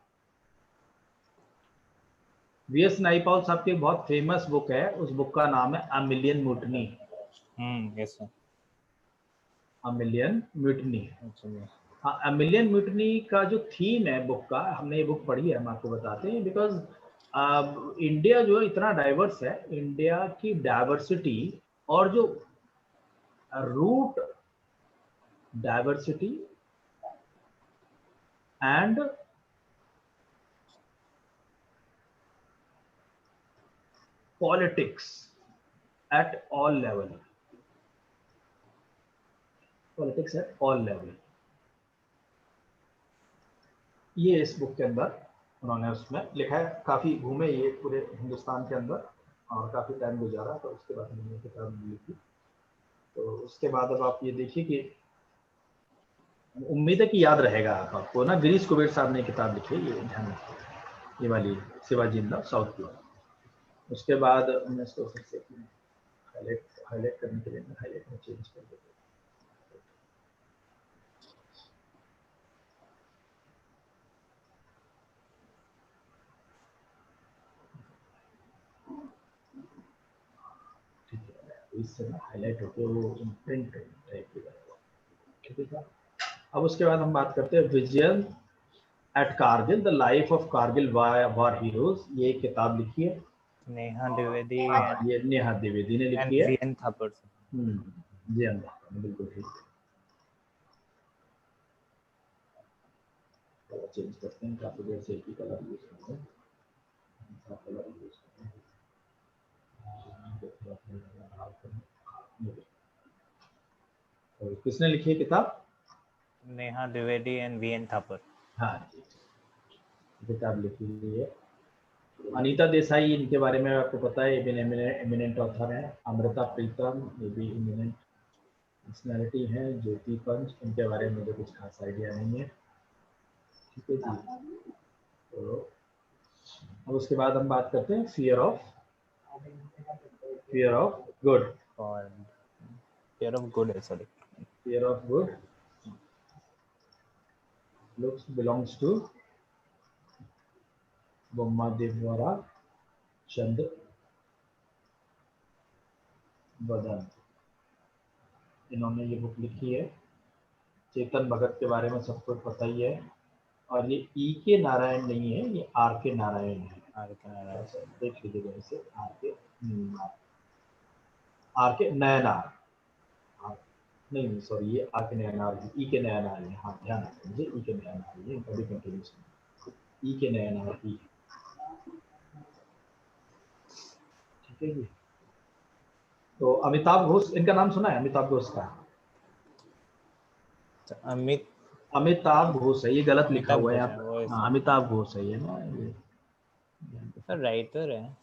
वी एस नाइपाल साहब की बहुत फेमस बुक है, उस बुक का नाम है a million mutiny. Yes sir. A million mutiny. Actually हाँ, अ मिलियन म्यूटनी का जो थीम है बुक का, हमने ये बुक पढ़ी है, हम आपको बताते हैं। बिकॉज इंडिया जो है इतना डाइवर्स है, इंडिया की डाइवर्सिटी और जो root diversity and politics at all level, politics at all level, ये इस बुक के अंदर उन्होंने उसमें लिखा है। काफ़ी घूमे ये पूरे हिंदुस्तान के अंदर और काफ़ी टाइम गुजारा, तो उसके बाद मैंने किताब लिखी। तो उसके बाद अब आप ये देखिए कि उम्मीद है कि याद रहेगा आपको ना। गिरीश कुबेर साहब ने किताब लिखी है, ये ध्यान रखिए, ये वाली Shivaji in the south floor. उसके बाद मैं इसको फिर से हाईलाइट करने के लिए मैं हाईलाइट में चेंज कर देता हूँ। ठीक है, इससे ना हाईलाइट होकर वो प्रिंट टाइप की रहेगा। ठीक है, अब उसके बाद हम बात करते हैं vision at Kargil, the life of Kargil war heroes. ये एक किताब लिखी है नेहा द्विवेदी ये नेहा द्विवेदी ने एंड लिखी है। वीएन थापर। जी हाँ, बिल्कुल ठीक। चेंज करते हैं, काफी देर से एक ही कलर यूज करते हैं, कलर यूज करते हैं। तो किसने लिखी है किताब? Neha Dwivedi and VN Thapar. हाँ जी, किताब लिखी हुई है। अनीता देसाई, इनके बारे में आपको पता है, एमिनेंट ऑथर है। अमृता प्रीतम, ये भी एमिनेंट पर्सनैलिटी है। ज्योति पंच, इनके बारे में मुझे कुछ खास आइडिया नहीं है। ठीक है जी। तो अब उसके बाद हम बात करते हैं फियर ऑफ गुड। और फेयर ऑफ गुड है, sorry. Fear of good looks belongs to Bommadevara Chandra Badan. इन्होंने ये बुक लिखी है। चेतन भगत के बारे में सबको पता ही है। और ये ई के नारायण नहीं है, ये आर के नारायण है। देख लीजिएगा इसे, आर के नयनार, नहीं सॉरी, ये आर के नयनार है, ई के नयनार है। हाँ ध्यान रखिए, ई के नयनार है, कभी कंफ्यूजन, ई के नयनार ई। ठीक है जी। तो अमिताभ घोष, इनका नाम सुना है अमिताभ घोष का? अमिताभ घोष है, ये गलत लिखा हुआ है यहाँ पर। हाँ, अमिताभ घोष है ये ना, ये सर राइटर है।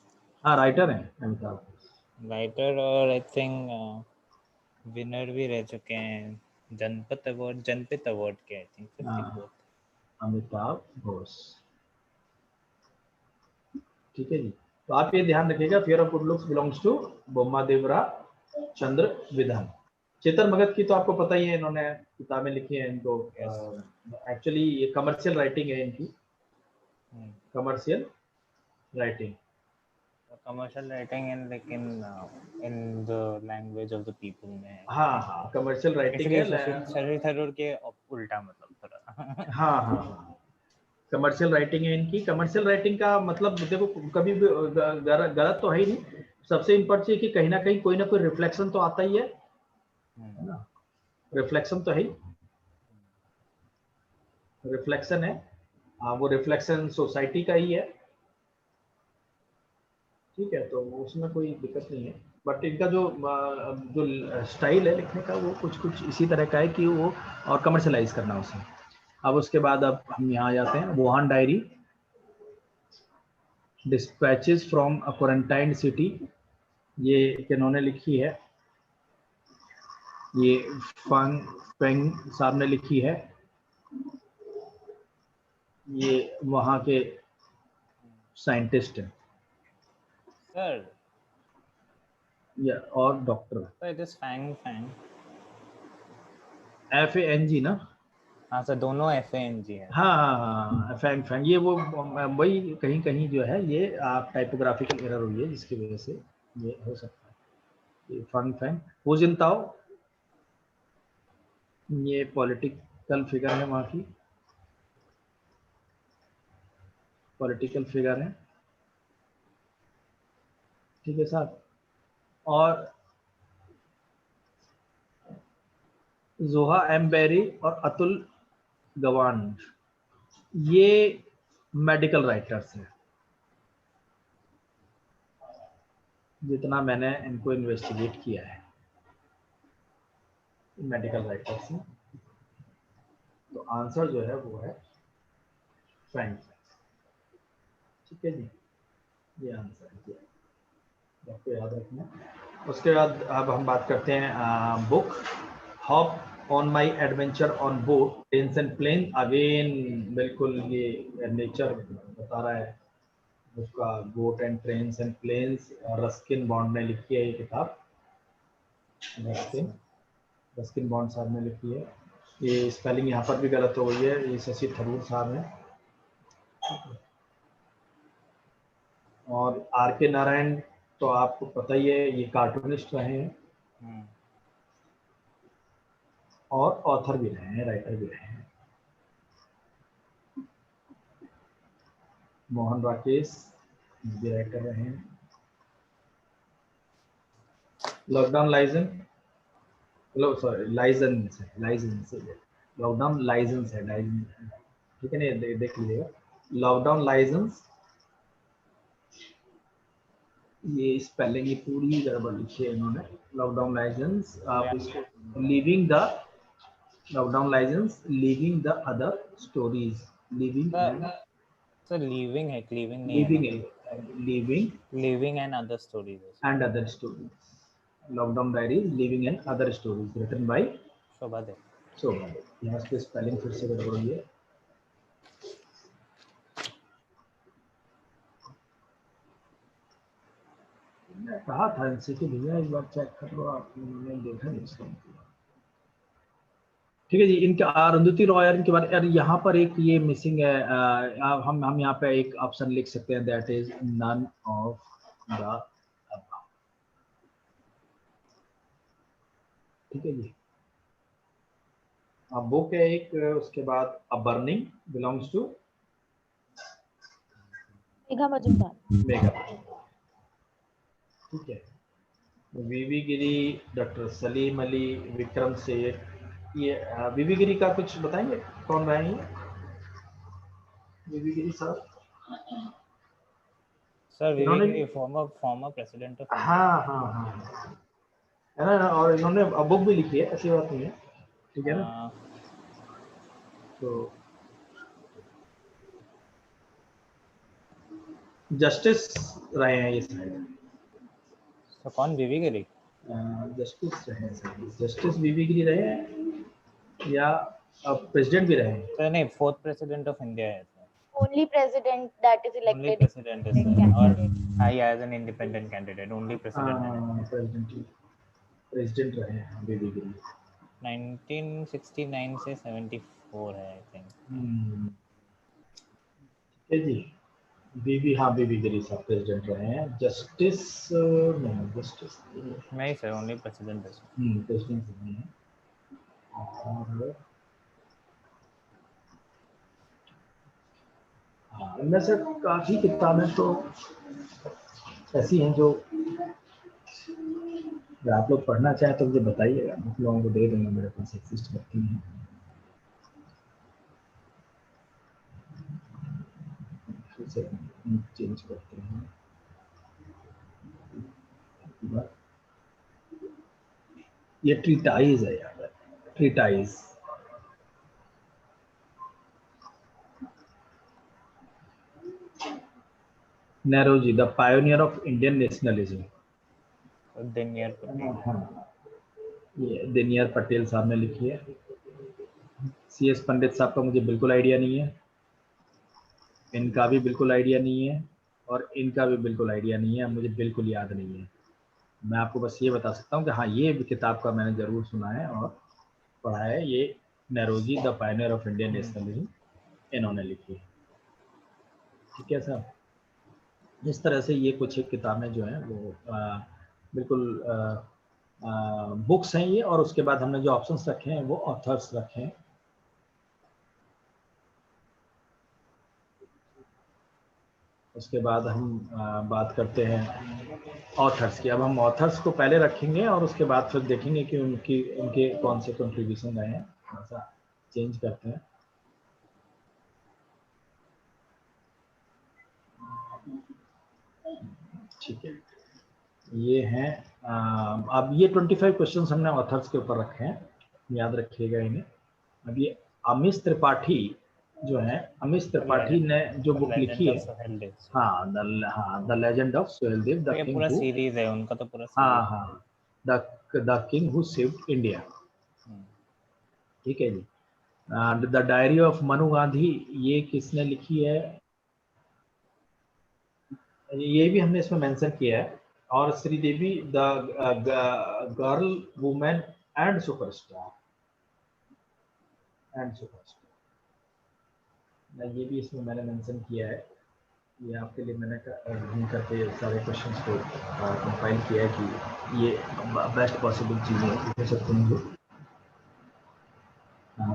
हाँ राइटर है अमिताभ घोष। राइटर और आई थिंक विनर भी रह चुके हैं जनपद अवार्ड के, आई थिंक 54। अमिताभ घोष। ठीक है जी। तो आप ये ध्यान रखिएगा, fear of good looks belongs to Bommadevara Chandra Vidhan. Chetan भगत की तो आपको पता ही है, इन्होंने किताबें लिखी हैं। इनको एक्चुअली ये कमर्शियल राइटिंग है इनकी, कमर्शियल राइटिंग है, लेकिन in the language of the people में। हाँ कमर्शियल राइटिंग है। शशि थरूर के उल्टा मतलब थोड़ा। हाँ कमर्शियल राइटिंग है इनकी। कमर्शियल राइटिंग का मतलब देखो, कभी भी गलत तो है ही नहीं। सबसे इम्पोर्टेंट है कि कहीं ना कहीं कोई ना कोई रिफ्लेक्शन तो आता ही है ना। रिफ्लेक्शन तो है ही, रिफ्लेक्शन है। वो रिफ्लेक्शन सोसाइटी का ही है। ठीक है, तो उसमें कोई दिक्कत नहीं है। बट इनका जो स्टाइल है लिखने का, वो कुछ इसी तरह का है कि वो और कमर्शलाइज करना उसे। अब उसके बाद अब हम यहाँ आ जाते हैं। Wuhan diary, dispatches from a quarantine city, ये किन्होंने लिखी है? ये फंग पेंग साहब ने लिखी है। ये वहाँ के साइंटिस्ट हैं। सर या और doctor, So it is Fang Fang. FANG ना? हाँ सर, दोनों FANG है। हाँ हाँ हाँ, फैंग फैंग, ये वो वही कहीं कहीं जो है ये आप टाइपोग्राफिकल एरर हुई है जिसकी वजह से ये हो सकता है। ये फंग फैंग, वो जिनताओ, ये पॉलिटिकल फिगर है वहाँ की, पॉलिटिकल फिगर है, ठीक है साहब। और जोहा एम बेरी और अतुल गवान, ये मेडिकल राइटर्स हैं, जितना मैंने इनको इन्वेस्टिगेट किया है, मेडिकल राइटर्स हैं। तो आंसर जो है वो है फ्रैंक, ठीक है जी, ये आंसर है, आपको याद रखना। उसके बाद अब हम बात करते हैं book hop on my adventure on boat trains and plane. Again बिल्कुल ये नेचर बता रहा है उसका, boat and trains and planes. Ruskin Bond ने लिखी है ये किताब, रस्किन बॉन्ड साहब ने लिखी है। ये स्पेलिंग यहाँ पर भी गलत हो गई है, ये शशि थरूर साहब है। और RK नारायण तो आपको पता ही है, ये कार्टूनिस्ट रहे हैं और ऑथर भी रहे हैं, राइटर भी रहे हैं। मोहन राकेश भी राइटर रहे हैं। लॉकडाउन लाइसेंस, सॉरी लाइसेंस है, लॉकडाउन लाइसेंस है, ठीक है ना, देख लीजिएगा। लॉकडाउन लाइसेंस, ये स्पेलिंग की पूरी गड़बड़ लिखी है इन्होंने। लॉकडाउन लाइसेंस, आप इसको living the, lockdown licence living the other stories, living sir leaving है, क्लीविंग नहीं लिविंग है। Living and other stories and other stories. Lockdown Diaries, Living and Other Stories, written by शोभा देव। शोभा देव। यहाँ पे स्पेलिंग फिर से गड़बड़ हुई है। मैं कहा था इनसे कि भैया एक बार चेक कर लो, आपने देखा नहीं इसका। ठीक है जी, इनके अरुंधति रॉय इनके बारे, यार यहाँ पर एक ये मिसिंग है। हम यहाँ पे एक ऑप्शन लिख सकते हैं, that is none of the, ठीक है जी। अब बुक है एक, उसके बाद a burning belongs to Megha Majumdar. Megha, ठीक है। VV Giri, doctor Salim Ali, Vikram Seth. ये वीवी गिरी का कुछ बताएंगे, कौन रहे हैं वीवी गिरी साहब? सर इन्होंने वीवी फॉर्मर प्रेसिडेंट ऑफ इंडिया। हाँ हाँ हाँ, है ना, और इन्होंने बुक भी लिखी है, ऐसी बात नहीं है, ठीक है ना। तो जस्टिस रहे हैं ये साइड, तो कौन, वीवी गिरी? जस्टिस रहे हैं, जस्टिस वीवी गिरी रहे हैं या प्रेसिडेंट भी रहे हैं? सर नहीं, फोर्थ प्रेसिडेंट ऑफ इंडिया है। Only president that is Only elected. president is there, or I as an independent candidate, only president है। प्रेसिडेंट रहे हैं वीवी गिरी। 1969 से 74 है आई थिंक। ठीक है जी, वीवी, हाँ वीवी गिरी साहब प्रेसिडेंट रहे हैं। जस्टिस नहीं, जस्टिस नहीं सर, ओनली प्रेसिडेंट है। प्रेसिडेंट नहीं है। और हाँ, इनमें से काफ़ी किताबें तो ऐसी हैं जो अगर आप लोग पढ़ना चाहें तो मुझे बताइएगा, मैं लोगों को दे दूंगा, मेरे पास एग्जिस्ट करती हैं। फिर से चेंज करते हैं। ये ट्रीटाइज है यार, treatise. Naoroji, the pioneer of Indian nationalism. Dinkar Patel. हाँ, ये दिनकर पटेल साहब ने लिखी है। CS पंडित साहब का मुझे बिल्कुल आइडिया नहीं है, इनका भी बिल्कुल आइडिया नहीं है, और इनका भी बिल्कुल आइडिया नहीं है, मुझे बिल्कुल याद नहीं है। मैं आपको बस ये बता सकता हूँ कि हाँ ये किताब का मैंने जरूर सुना है और पढ़ा है। ये Naoroji the pioneer of Indian nationalism इन्होंने लिखी है। ठीक है सर, इस तरह से ये कुछ एक किताबें जो हैं वो बिल्कुल बुक्स हैं ये, और उसके बाद हमने जो ऑप्शंस रखे हैं वो ऑथर्स रखे हैं। उसके बाद हम बात करते हैं ऑथर्स की। अब हम ऑथर्स को पहले रखेंगे और उसके बाद फिर देखेंगे कि उनके कौन से कंट्रीब्यूशन रहे हैं। थोड़ा सा चेंज करते हैं। ठीक है, ये हैं अब ये 25 क्वेश्चंस हमने ऑथर्स के ऊपर रखे हैं, याद रखिएगा इन्हें। अब ये अमिश त्रिपाठी जो है, अमिश त्रिपाठी ने जो बुक लिखी है, हाँ the legend of Suheldev, the king पूरा हु, सीरीज है उनका तो पूरा हाँ the king who saved India. ठीक है जी। The diary of Manu Gandhi, ये किसने लिखी है, ये भी हमने इसमें मेंशन किया है। और Sridevi the girl women and superstar, ये भी इसमें मैंने मेंशन किया है। ये आपके लिए मैंने ढूंढ करके सारे क्वेश्चंस को कंपाइल किया है कि ये बेस्ट पॉसिबल चीज़ें लिख सकते हैं जो।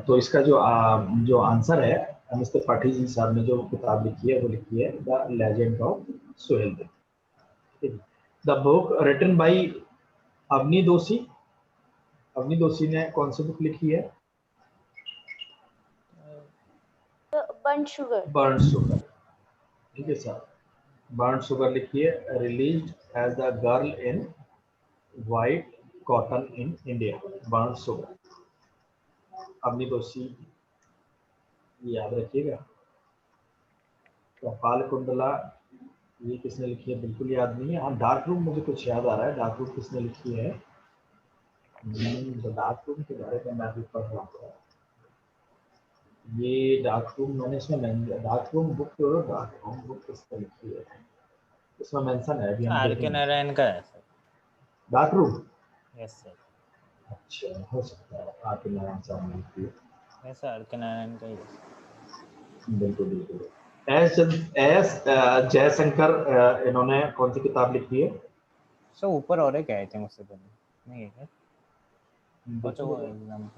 तो इसका जो आंसर है, मिस्टर पाठी जी साहब ने जो किताब लिखी है वो लिखी है the legend of Suheldev. The book written by Avni Doshi, Avni दोषी ने कौन सी बुक लिखी है? Burn sugar. बर्न शुगर, ठीक है सर, बर्न शुगर लिखी है। Released as the girl in white cotton in India, burn sugar, Avni Doshi, याद रखिएगा। कपाल कुंडला, ये किसने लिखी है बिल्कुल याद नहीं है। हाँ डार्क रूम मुझे कुछ याद आ रहा है, डार्क रूम किसने लिखी है? डार्क रूम के बारे में मैं भी पढ़ रहा था। ये डार्क रूम मैंने इसमें डार्क रूम बुक किसने लिखी है इसमें मेंशन है, अभी हम आर के देखेंगे। नारायण का है sir. Dark room, yes sir, अच्छा हो सकता है आपके नारायण साहब ने लिखी है। यस आर के नारायण का ही है। बिल्कुल बिल्कुल। एस जयशंकर इन्होंने कौन सी किताब लिखी है? सर ऊपर और एक है थे मुझसे पहले, नहीं है क्या? बच्चों को एग्जाम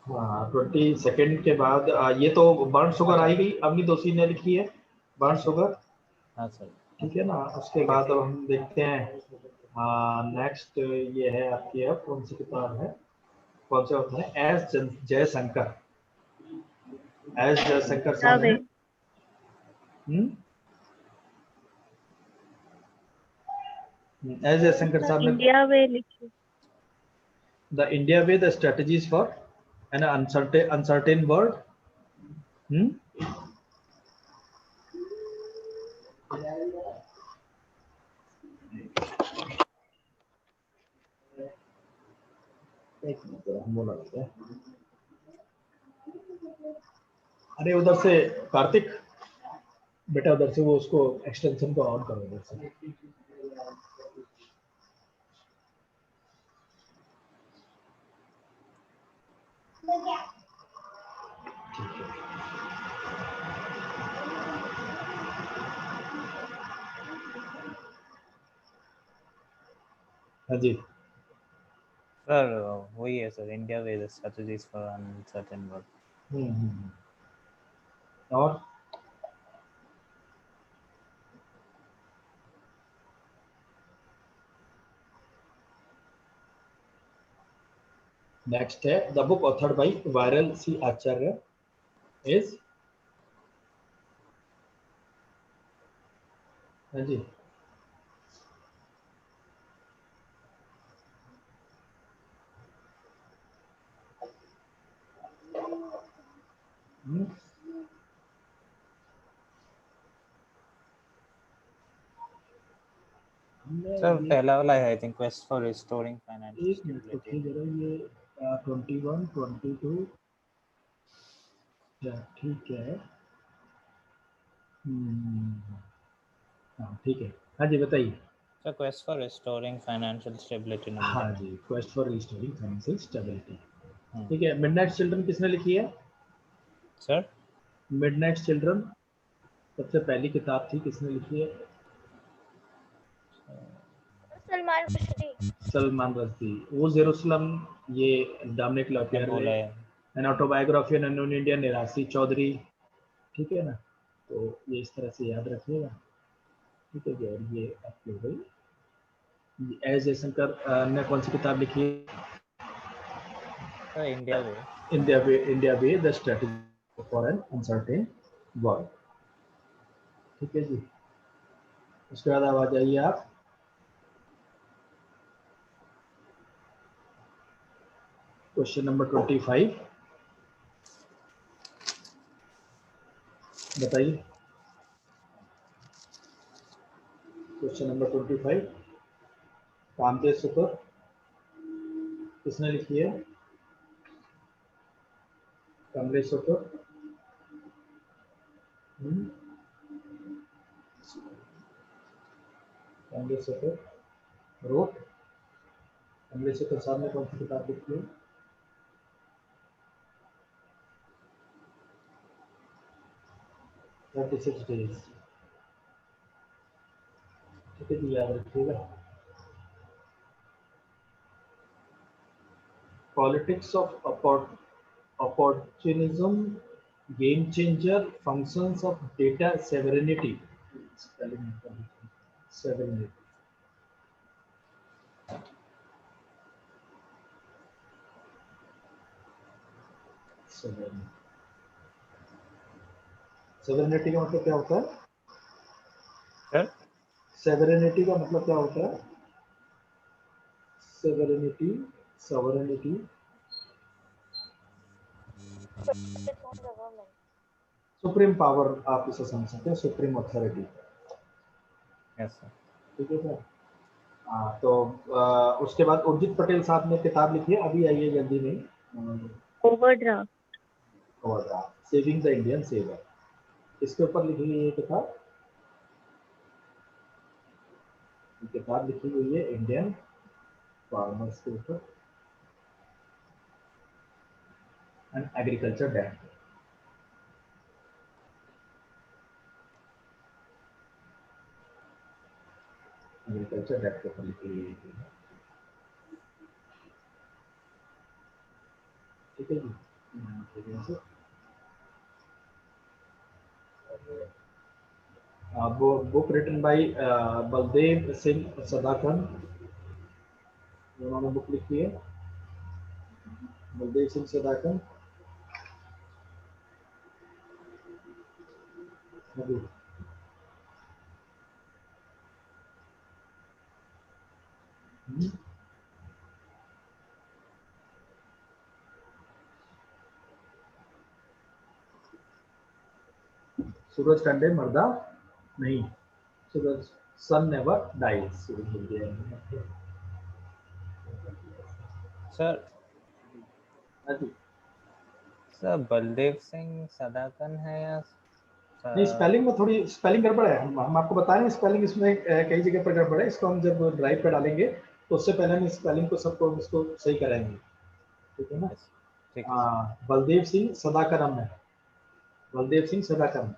हाँ 22 के बाद ये तो बर्न शुगर आई गई, अवनी दोषी ने लिखी है बर्न शुगर। हाँ सर। ठीक है ना, उसके बाद अब हम देखते हैं नेक्स्ट ये है आपकी, अब कौन सी किताब है, कौन से होते हैं? एस जयशंकर, एस जयशंकर साहब ने एस जयशंकर साहब ने इंडिया वे लिखी। The India way the strategies for an uncertain world. एक मिनट हम बोला लेते हैं। अरे उधर से कार्तिक बेटा, उधर से वो उसको एक्सटेंशन को ऑन करो उधर से। हाँ जी सर वही है sir, India way strategies for uncertain world. और नेक्स्ट है the book authored by Viral C Acharya is, हाँ जी सर पहला वाला है I think, quest for restoring financial एक मिनट तो स्टेबिलिटी। ये 21 22 ठीक है। हाँ ठीक है, हाँ जी बताइए। The quest for restoring financial stability in हाँ India. जी, quest for restoring financial stability. Hmm. ठीक है, मिडनाइट चिल्ड्रन किसने लिखी है? Sir? मिडनाइट चिल्ड्रन सबसे पहली किताब थी, किसने लिखी है? सलमान रुश्दी। सलमान रश्दी। वो जेरूसलम, ये डोमिनिक लॉपियर, बोला है। An autobiography on an Indian, Nirad Chaudhuri. ठीक है ना, तो ये इस तरह से याद रखिएगा। ठीक है जी, और ये आपकी हो गई। एस जयशंकर ने कौन सी किताब लिखी है? Sir, India way. India way the strategy for an uncertain world. ठीक है जी, उसके बाद अब आ जाइए आप क्वेश्चन नंबर 25। बताइए क्वेश्चन नंबर 25, कामदेव सुपर किसने लिखी है? कमलेश सुपर। कमलेश सुपर रोट। कमलेश सुपर साहब ने कौन सी किताब लिखी है? Thirty six days. ठीक है जी, याद रखिएगा। Politics of opportunism, game changer, functions of data sovereignty, sovereignty, sovereignty का मतलब क्या होता है? Sir? sovereignty का मतलब क्या होता है? sovereignty, sovereignty, सुप्रीम पावर, आप इसे समझ सकते हैं, सुप्रीम अथॉरिटी। Yes, sir. ठीक है सर। हाँ, तो उसके बाद उर्जित पटेल साहब ने किताब लिखी है, अभी आई है जल्दी में, overdraft. Saving the Indian saver. किसके ऊपर लिखी हुई है ये किताब? किताब लिखी हुई है इंडियन फार्मर्स के ऊपर and agriculture debt. Agriculture debt के ऊपर लिखी हुई है। ठीक है जी। वो book written by Baldev Singh Sadakan, उन्होंने बुक लिखी है, बलदेव सिंह सदाकन। सूरज कंडे मर्दा नहीं, सूरज सन नेवर डाइज। Sir, हाँ जी, sir, बलदेव सिंह सदाकन है या नहीं स्पेलिंग में थोड़ी स्पेलिंग गड़बड़ है। हम आपको बता रहे हैं, स्पेलिंग इसमें कई जगह पर गड़बड़ है। इसको हम जब ड्राइव पे डालेंगे तो उससे पहले हम स्पेलिंग को सबको इसको सही कराएंगे। ठीक है ना? Yes, ठीक है। बलदेव सिंह सदाकरम है, बलदेव सिंह सदाकरम।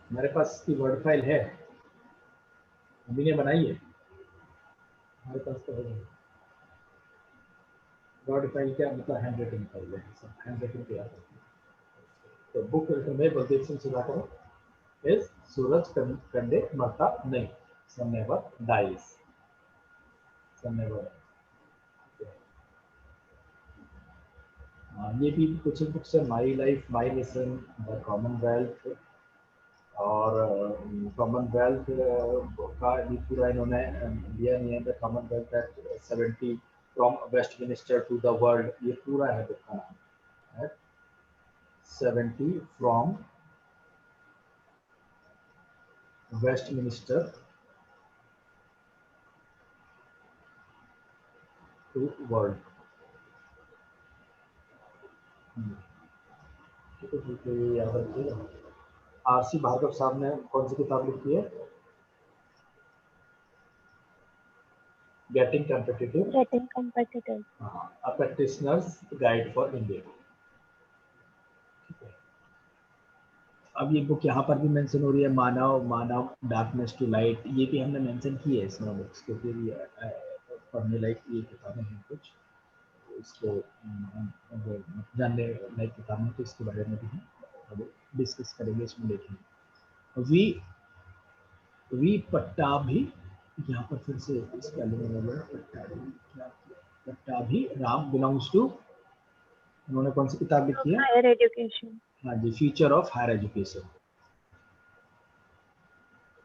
हमारे पास इसकी वर्ड फाइल है, अभी ने बनाई है, हमारे पास तो है। वर्ड फाइल क्या मतलब? हैंड राइटिंग फाइल है, सब हैंड राइटिंग पे आता है। तो book written by Baldev Singh सदाकरम इज सूरज कंडे मरता नहीं, sun never dies, sun never. ये भी कुछ बुक्स है, my life my mission, the Commonwealth, और कॉमनवेल्थ का भी पूरा इन्होंने दिया नहीं है। The Commonwealth at 70 from Westminster to the world, ये पूरा है बुक का नाम, 70 from Westminster to world. ठीक है, ठीक है, ये याद रखिएगा। आरसी भार्गव साहब ने कौन सी किताब लिखी है? Getting competitive, Getting competitive. A practitioners guide for India. ठीक है। अब ये बुक यहाँ पर भी मेंशन हो रही है, मानव डार्कनेस टू लाइट, ये भी हमने मेंशन की है इसमें बुक्स, क्योंकि ये पढ़ने लायक ये किताबें हैं कुछ, इसको जानने लायक किताबें, तो इसके बारे में भी हम अब डिस्कस करेंगे, इसमें देखेंगे। वी पट्टाभी, यहाँ पर फिर से spelling Pattabhi Ram belongs to, उन्होंने कौन सी किताब लिखी है? Higher education. हाँ जी, future of higher education,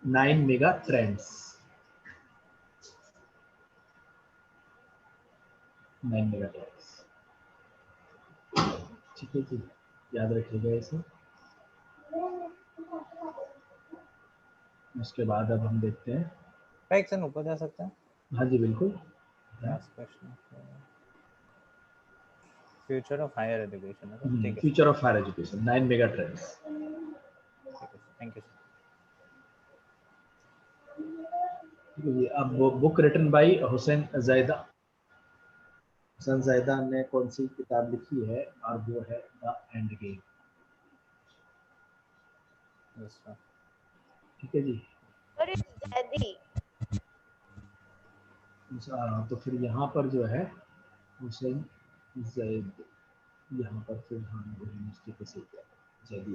9 mega trends, 9 mega trends. ठीक है जी, याद रखिएगा इसे। उसके बाद अब हम देखते हैं, एक सेकंड ऊपर जा सकते हैं? हाँ जी बिल्कुल, last question, future of higher education है, ठीक है। Future of higher education, 9 mega trends. Thank you. अब book written by Hussain Zaidi, Hussain जैदा ने कौन सी किताब लिखी है? और वो है द एंड गेम। ठीक है जी। What is Zedi? तो फिर यहाँ पर जो है हुसैन जैद, यहाँ पर फिर हम मिस्टेक से जैदी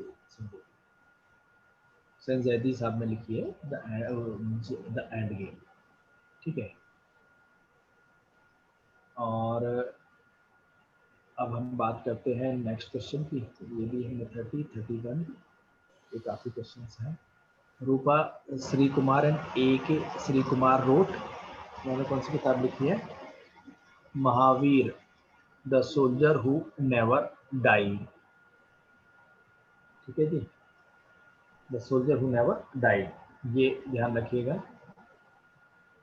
हुसैन जैदी साहब ने लिखी है द एंड गेम। ठीक है। और अब हम बात करते हैं नेक्स्ट क्वेश्चन की, ये भी है 31, ये काफ़ी क्वेश्चंस हैं। रूपा श्री कुमार एंड ए के श्री कुमार रोट, उन्होंने कौन सी किताब लिखी है? Mahavir the soldier who never die. ठीक है जी, the soldier who never died, ये ध्यान रखिएगा।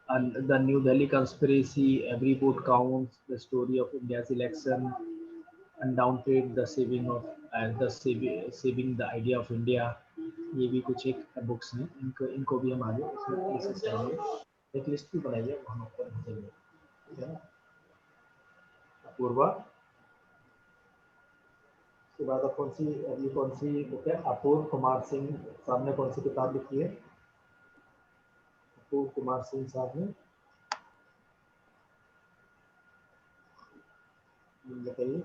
The New Delhi conspiracy, every vote counts, the story of India's election, undaunted, the saving the idea of India, ये भी कुछ एक बुक्स हैं, इनको भी हम आगे इसमें डिस्कस करेंगे। एक लिस्ट भी बनाइए, हम ऊपर भेजेंगे। ठीक है। अपूर्वा, उसके बाद अब अगली कौन सी बुक है? अपूर्व कुमार सिंह साहब ने कौन सी किताब लिखी है? अपूर्व कुमार सिंह साहब ने, बताइए।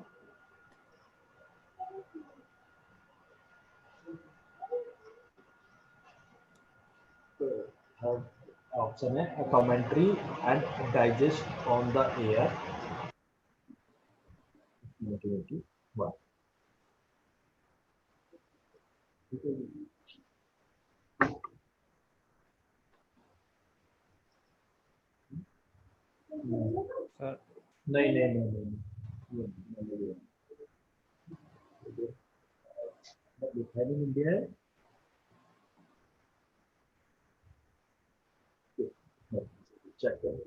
थर्ड ऑप्शन है commentary and digest on the air, 2021। ठीक है जी। सर नहीं नहीं नहीं नहीं, डिफाइनिंग इंडिया है, चेक करें।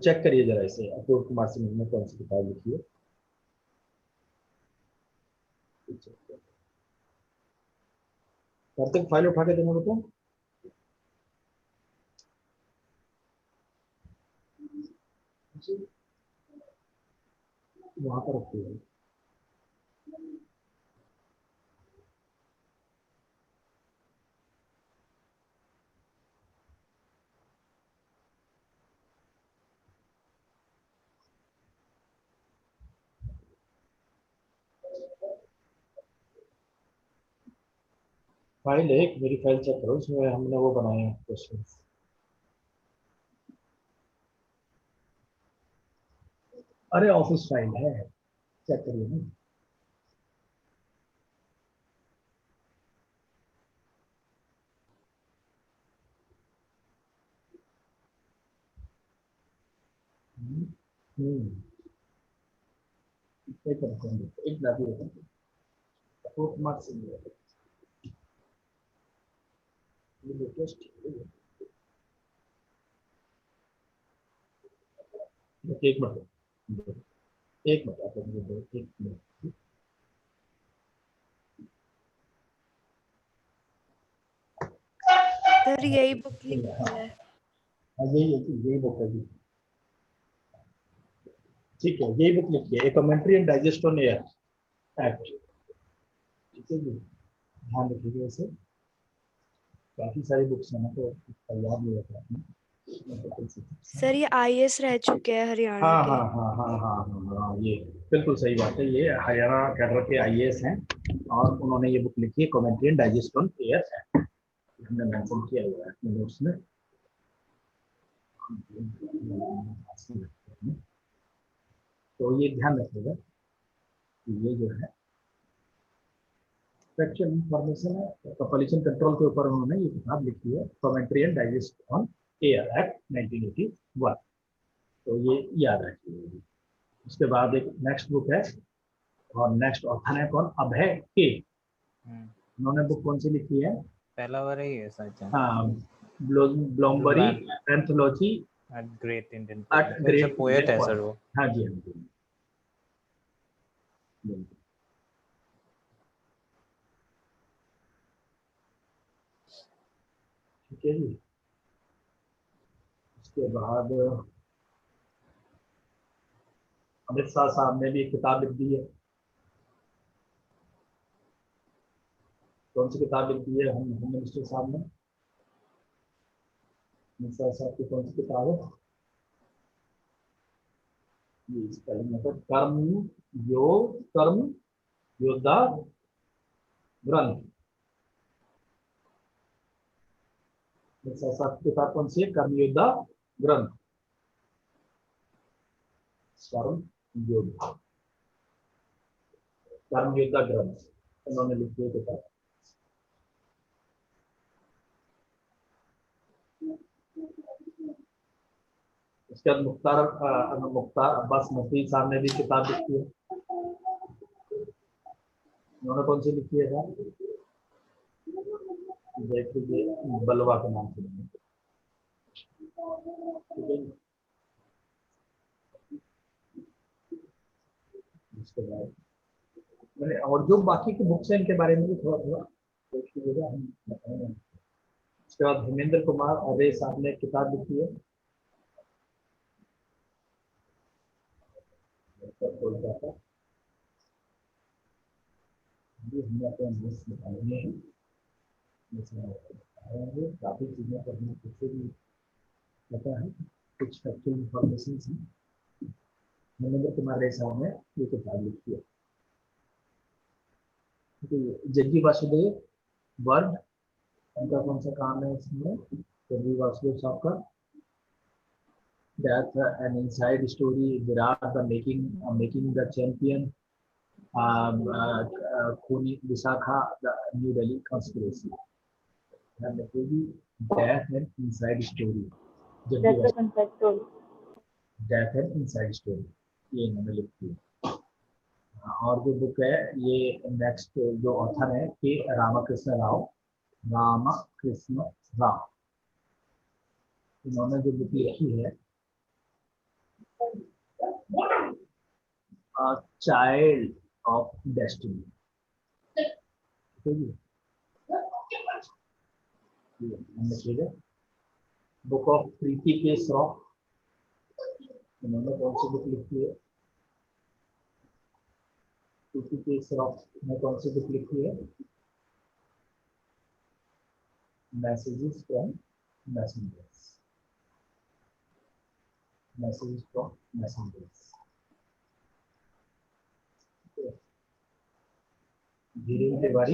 चेक करिए जरा इसे, अपूर्व कुमार सिंह ने कौन सी किताब लिखी है? कार्तिक फाइल उठा के देना बेटा। वहां पर रखी है। फाइल है एक, मेरी फाइल चेक करो, उसमें हमने वो बनाए हैं क्वेश्चन। अरे ऑफिस फाइल है, चेक करिए ना। एक मिनट, एक लागू होता है। फोर्थ मार्च से ये लेटेस्ट एक मिनट, एक मिनट आप मुझे दो, एक मिनट। सर यही बुक लिखी है। हाँ यही बुक है जी, ठीक है, यही बुक लिखी है, a commentary and digest on Air Act, ठीक है जी, ध्यान रखिएगा इसे। काफी सारी बुक्स हैं ना, तो याद नहीं रहता आपने। सर ये आईएएस रह चुके हैं हरियाणा हाँ के। हाँ हाँ हाँ हाँ हाँ हाँ, ये बिल्कुल सही बात है, ये हरियाणा कैडर के आईएएस हैं और उन्होंने ये बुक लिखी है commentary and digest on Air act, हमने मेंशन किया हुआ है अपने नोट्स में। तो ये ध्यान रखिएगा कि ये जो है फैक्चुअल इंफॉर्मेशन है, पॉल्यूशन कंट्रोल के ऊपर उन्होंने ये किताब लिखी है commentary and digest on Air act 1981, तो ये याद रखिएगा। उसके बाद एक नेक्स्ट बुक है और नेक्स्ट ऑथर है कौन, अभय के, उन्होंने बुक कौन सी लिखी है, पहला वाला ही है सच है। हाँ, Bloomsbury anthology at great Indian at great poet है सर वो। हाँ जी हाँ जी, ठीक है जी। उसके बाद अमित शाह साहब ने भी एक किताब लिख दी है, कौन सी किताब लिख दी है हम होम मिनिस्टर साहब ने, अमित शाह साहब की कौन सी किताब है, ये स्पेलिंग मतलब कर्म योद्धा ग्रंथ, अमित शाह साहब की किताब कौन सी है, कर्म योद्धा ग्रंथ, कर्म योद्धा ग्रंथ उन्होंने लिखी है किताब। उसके बाद मुख्तार अब्बास नकवी साहब ने भी किताब लिखी है, उन्होंने कौन सी लिखी है सर, देख लीजिए, बलवा के नाम से, ठीक है। उसके बाद मैंने और जो बाकी की बुक्स हैं इनके बारे में भी थोड़ा थोड़ा देख लीजिएगा, हम बताएंगे। उसके बाद हेमेंद्र कुमार अरे साहब ने किताब लिखी है, कोलकाता, हमने अपने नोट्स निकाले हैं, काफी चीजें पर हमें खुद से भी पता है, कुछ फैक्चुअल इंफॉर्मेशन है। हेमेंद्र कुमार रे साहब ने ये किताब लिखी है, जग्गी वासुदेव वर्ड, उनका कौन सा काम है इसमें, जग्गी वासुदेव साहब का death an inside story, Virat the making the champion, खूनी Vishakha the New Delhi conspiracy, death and inside story, death and inside story, ये इन्होंने लिखी है। और जो बुक है ये नेक्स्ट जो ऑथर है के रामकृष्ण राव, इन्होंने जो बुक लिखी है चाइल्ड ऑफ डेस्टिनी, ठीक है। बुक ऑफ प्रीति के श्रॉफ, इन्होंने कौन सी बुक लिखी है, प्रीति के श्रॉफ ने कौन सी बुक लिखी है, messages from messengers, messages from messengers, Dhirendra Tiwari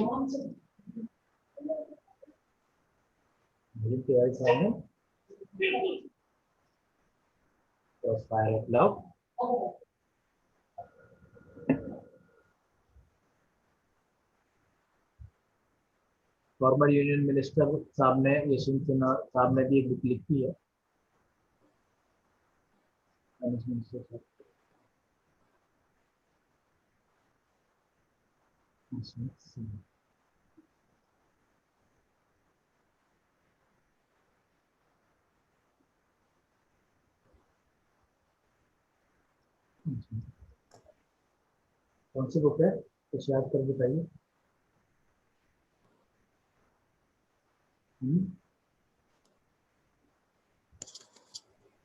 साहब ने fire of love, former union minister साहब ने, यशवंत सिन्हा साहब ने भी एक बुक लिखी है, कौन सी बुक है कुछ याद कर बताइए।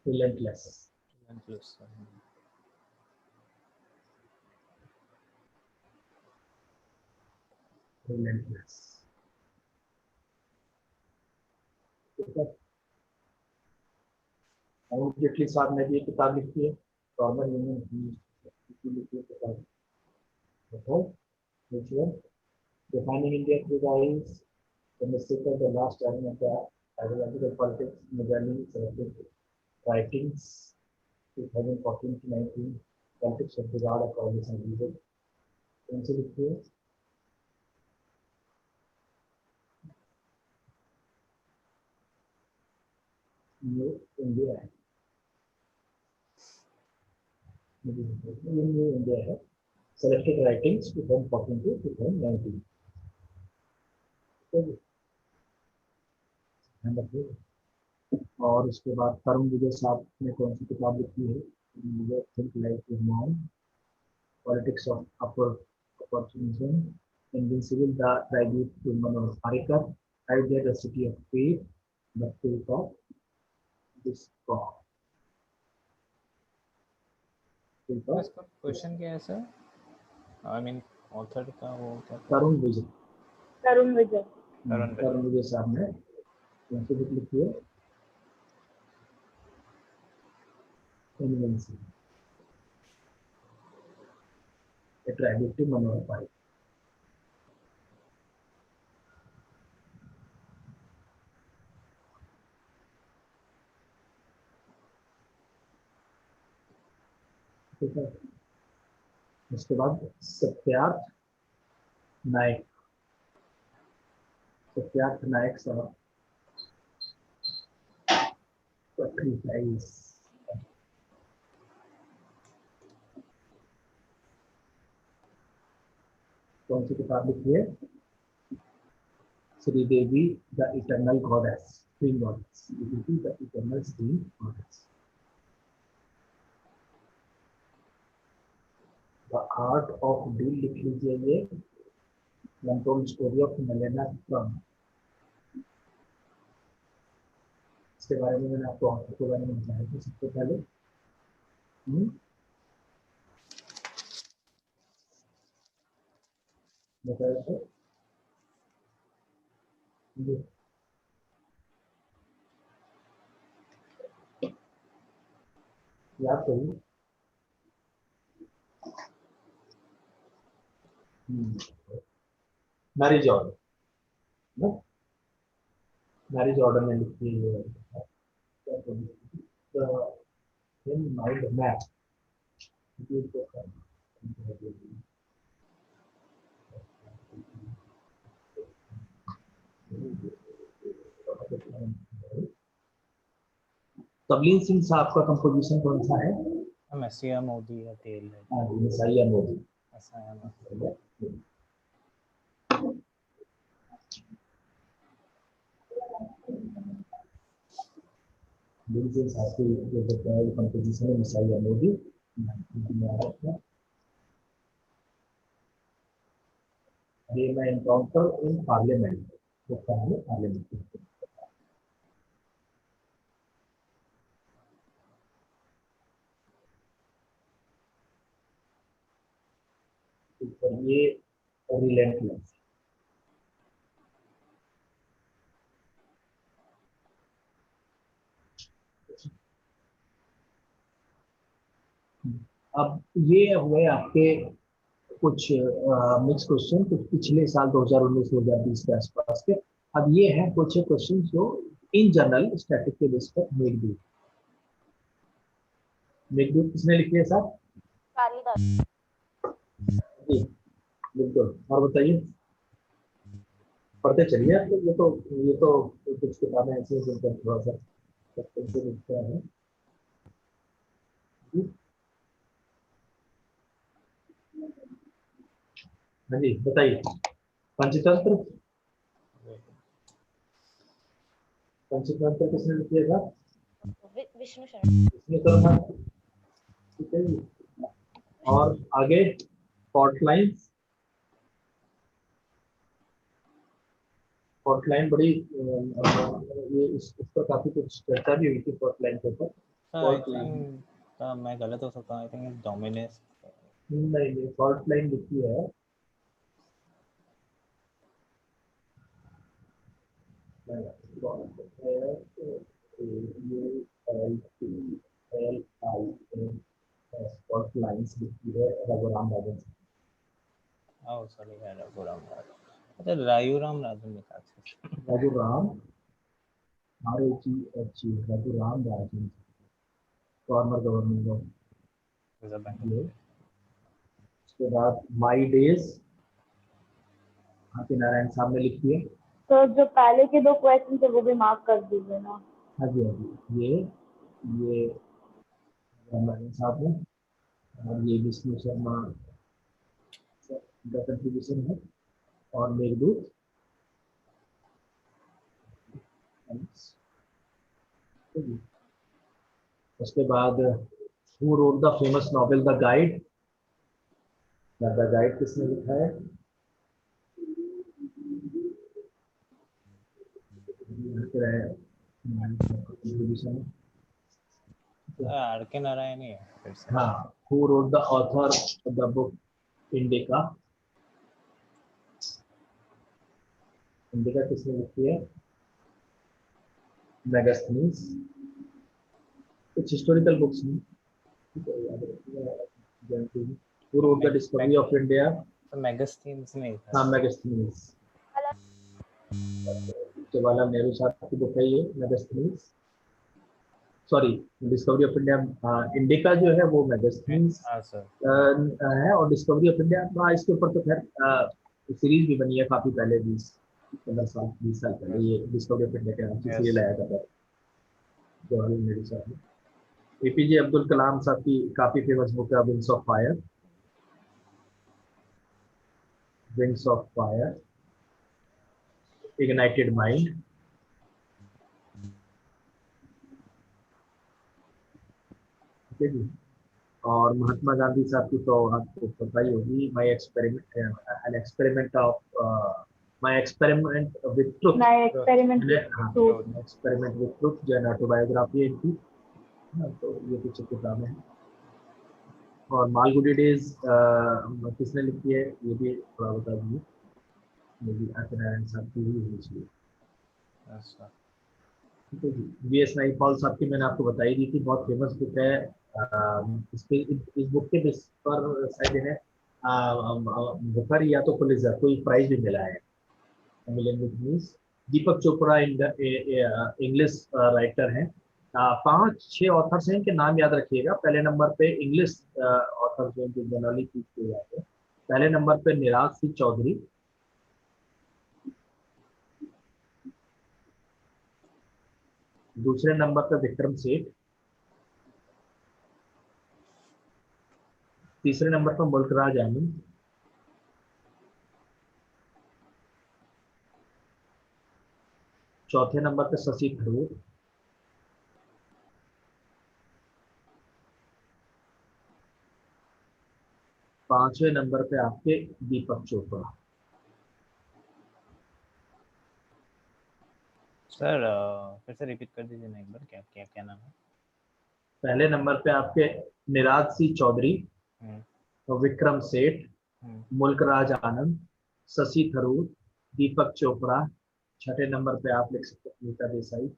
रिलेंटलेस। रिलेंटलेस। अरुण जेटली साहब ने भी एक किताब लिखी है, फॉर्मल यूनियन की लिखी है किताब, defining India through the eyes, the mistake of the last time of the ideological politics, Magellan selected writings 2014 to 19, politics of the God of coalition leader. कौन सी लिखी है? न्यू इंडिया है, न्यू इंडिया है, selected writings 2014 to 2019. और उसके बाद तरुण विजय साहब ने कौन सी किताब लिखी है? Think like a mom, politics of opportunism, invincible the tribute to Manohar Parrikar, idea the city of faith, the faith of discord. इसका क्वेश्चन क्या है सर? आई मीन ऑथर का वो क्या? तरुण विजय। तरुण विजय। तरुण विजय साहब ने कौन सी बुक लिखी है? Invincible, A tribute to Manohar Parrikar. ठीक है, उसके बाद सत्यार्थ नायक, सत्यार्थ नायक साहब कौन सी किताब लिखी है? Sridevi the eternal goddess, spring goddess, Sridevi the eternal spring goddess. The art of deal लिख लीजिए, ये untold story of Melania Trump. इसके बारे में मैंने आपको ऑथर के बारे में बताया था सबसे पहले। बताया था याद करिए। मैरिज ऑर्डर, मैरिज ऑर्डर में लिखी है माइंड मैप। तबलीन सिंह साहब का कंपोजिशन कौन सा है? मसीहा मोदी या तेल है। हाँ जी, मसीहा मोदी। मसीहा मोदी। बिल्कुल साहब की जो बताया कंपोजिशन है मसीहा मोदी। ये मैं एनकाउंटर इन पार्लियामेंट, वो पहले पार्लियामेंट। और ये रिलेंटलेस। अब ये हुए आपके कुछ मिक्स क्वेश्चन, कुछ पिछले साल 2019-2020 के आसपास के। अब ये है कुछ क्वेश्चन जो इन जनरल स्टैटिक के बेस पर मेघदूत। मेघदूत किसने लिखी है साहब? कालिदास जी बिल्कुल। और बताइए, पढ़ते चलिए आप लोग। ये तो कुछ किताबें ऐसी हैं जिनका थोड़ा सा लिखता है। हाँ जी बताइए। पंचतंत्र, पंचतंत्र किसने लिखा था? विष्णु शर्मा। विष्णु शर्मा। ठीक है जी। और आगे फॉल्ट लाइन्स, फॉल्ट लाइन बड़ी ये इस पर काफी कुछ चर्चा भी हुई थी फॉल्ट लाइन के ऊपर। सर आई थिंक मैं गलत हो सकता हूँ, आई थिंक डोमिनेस। नहीं, फॉल्ट लाइन लिखी है फॉल्ट लाइन्स लिखी है रघुराम राजन। ओह सॉरी यार, रघुराम राजन। अच्छा, रायूराम राजन लिखा था। Raghuram RAGH Raghuram Rajan, farmer government of reserve bank of ये। इंडिया। उसके बाद माई डेज आरके नारायण साहब ने लिखी है। तो जो पहले के 2 क्वेश्चन थे वो भी मार्क कर दीजिए ना। हाँ जी हाँ जी, ये रामायण साहब ने, और ये विष्णु शर्मा का कंट्रीब्यूशन है, और मेघदूत। उसके बाद who wrote the famous novel the guide, the guide किसने लिखा है? कंट्रीब्यूशन है। आर के नारायण ही है फिर से। हाँ, who wrote the author of the book indica, indica किसने लिखी है? मेगास्थनीज। कुछ हिस्टोरिकल बुक्स नहीं, ठीक है, याद रखिएगा। Who wrote the discovery of India, तो मैगजीन्स में था। हाँ मेगास्थनीज। जवाहरलाल नेहरू साहब की बुक है ये Megasthenes, sorry discovery of India. Indica जो है वो मेगास्थनीज हाँ सर। है, और डिस्कवरी ऑफ इंडिया इसके ऊपर तो खैर सीरीज भी बनी है काफी पहले, 20 साल पहले ये डिस्कवरी ऑफ इंडिया के नाम से सीरियल आया था जवाहरलाल नेहरू साहब ने। APJ अब्दुल कलाम साहब की काफी फेमस बुक है wings of fire, wings of fire, ignited mind. ठीक है जी। और महात्मा गांधी साहब की तो आपको पता ही होगी, my experiment, an experiment of my experiment with truth, नए experiment to. Experiment with truth जो है ऑटोबायोग्राफी है इनकी। हाँ, तो ये कुछ किताबें हैं। और मालगुडी डेज किसने लिखी है ये भी थोड़ा बता दीजिए। ये भी नारायण साहब की ही हुई थी। अच्छा। ठीक है जी। VS नाइपाल साहब की मैंने आपको बताई दी थी, बहुत फेमस बुक है। इस बुक के बेस पर शायद इन्हें बुकर या तो पुलित्जर कोई प्राइज भी मिला है, मिलियन बुक न्यूज। दीपक चोपड़ा इंग्लिश राइटर हैं। 5-6 ऑथर्स हैं, इनके नाम याद रखिएगा। पहले नंबर पे इंग्लिश ऑथर जो जनरली चूज किए जाते हैं, पहले नंबर पे निराज सिंह चौधरी, दूसरे नंबर पे विक्रम सेठ, तीसरे नंबर पर मुल्कराज आनंद, चौथे नंबर पे शशि थरूर, पांचवें नंबर पे आपके दीपक चोपड़ा। सर फिर से रिपीट कर दीजिए ना एक बार, क्या क्या क्या नाम है? पहले नंबर पे आपके निराज सिंह चौधरी, हम्म, विक्रम सेठ, हम्म। मुल्कराज आनंद, शशि थरूर, दीपक चोपड़ा। छठे नंबर पे आप लिख सकते हैं नीता देसाई।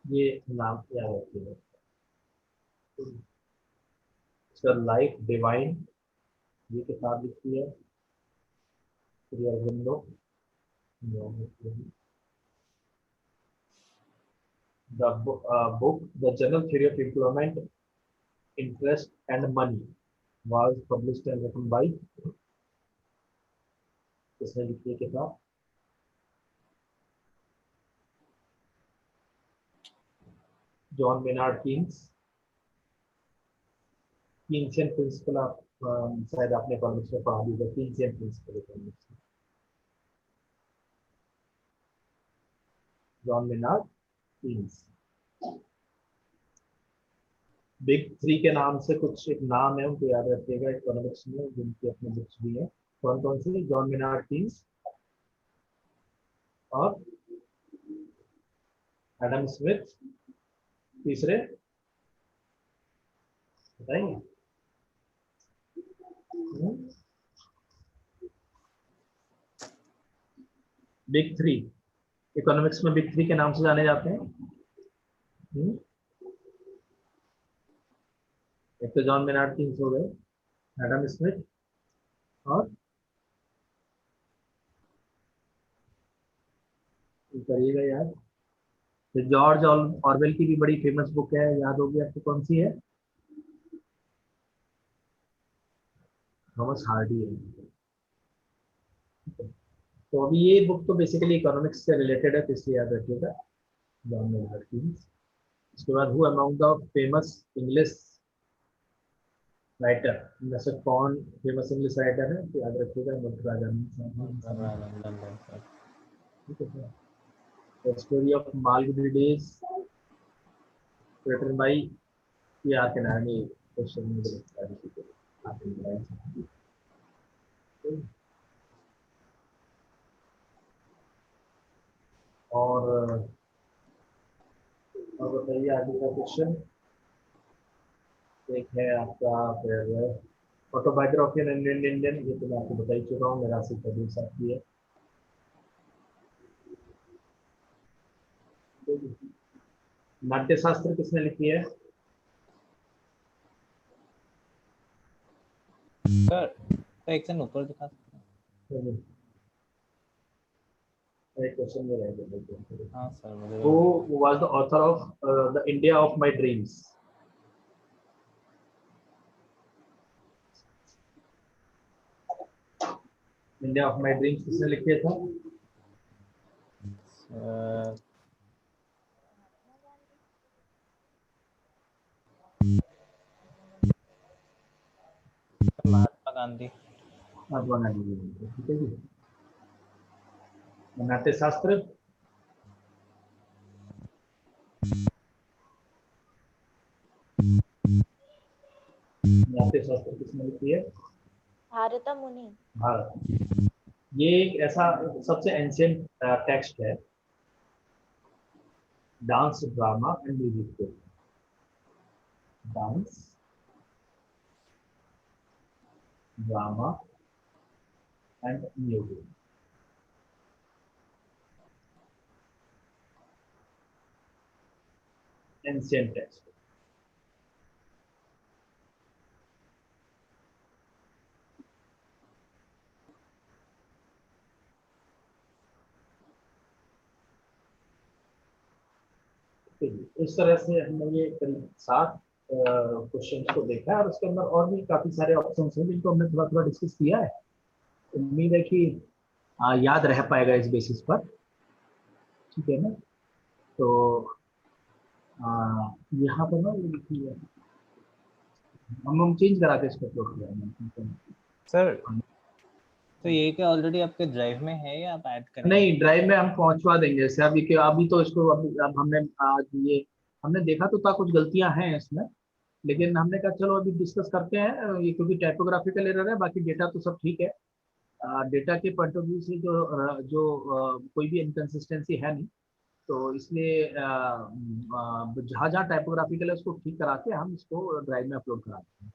ये नाम याद रखिएगा। लाइफ डिवाइन, ये किताब लिखी है Shri Aurobindo. The book the general theory of employment, interest and money was published and written by, इसने लिखी है किताब जॉन मेनार्ड कीन्स। कीन्सियन प्रिंसिपल आप शायद आपने इकोनॉमिक्स में पढ़ा दिया, कीन्सियन प्रिंसिपल इकोनॉमिक्स में, John Maynard Keynes. Big three के नाम से कुछ एक नाम है, उनको याद रखिएगा इकोनॉमिक्स में, जिनकी अपनी बुक्स भी है। कौन कौन से? जॉन मेनार्ड कीन्स और एडम स्मिथ, तीसरे बताएंगे? बिग थ्री इकोनॉमिक्स में बिग थ्री के नाम से जाने जाते हैं। एक तो जॉन मेनार्ड कीन्स हो गए, एडम स्मिथ और करिएगा यार, तो जॉर्ज ऑरवेल की भी बड़ी फेमस बुक है, याद होगी आपको कौन सी है? थॉमस हार्डी है। तो अभी ये बुक तो बेसिकली इकोनॉमिक्स से रिलेटेड है, तो इसलिए याद रखिएगा जॉन मेनार्ड कीन्स। उसके बाद who among the famous English writer, इनमें से कौन फेमस इंग्लिश राइटर है? तो याद रखिएगा the story of Malgudi days written by R K Narayan. Question में और बताइए आगे का क्वेश्चन। एक है आपका फिर ऑटोबायोग्राफी ऑफ इंडियन, ये तो मैं आपको बता ही चुका हूँ, मेरा सिर्फ कबीर साहब की है। नाट्यशास्त्र किसने लिखी है? सर एक सेकंड ऊपर दिखा सकते हैं? एक क्वेश्चन में रह गया। हाँ सर, मुझे Who was the author of the India of my dreams? India of my dreams किसने लिखे था? महात्मा गांधी। महात्मा गांधी जी, ठीक है जी। नाट्यशास्त्र, नाट्यशास्त्र किसने लिखी है? भारता मुनि। भारत। ये एक ऐसा सबसे एंशिएंट टेक्स्ट है, dance, drama and music. Dance, drama and music. Ancient text. इस तरह से हमने ये करीब 7 क्वेश्चन को देखा है, और उसके अंदर और भी काफी सारे ऑप्शन हैं जिनको हमने थोड़ा थोड़ा डिस्कस किया है। उम्मीद है कि याद रह पाएगा इस बेसिस पर, ठीक है ना? तो यहाँ पर ना हम चेंज करा के इसको अपलोड किया सर। तो ये क्या ऑलरेडी आपके ड्राइव में है या आप ऐड करेंगे? नहीं, ड्राइव में हम पहुंचवा देंगे जैसे अभी तो इसको अब हमने आज ये हमने देखा तो था कुछ गलतियां हैं इसमें, लेकिन हमने कहा चलो अभी डिस्कस करते हैं ये, क्योंकि टाइपोग्राफिकल एरर है, बाकी डेटा तो सब ठीक है। डेटा के पॉइंट ऑफ व्यू से जो कोई भी इनकन्सिस्टेंसी है नहीं, तो इसलिए जहाँ जहाँ टाइपोग्राफिकल है उसको ठीक करा के हम इसको ड्राइव में अपलोड कराते हैं।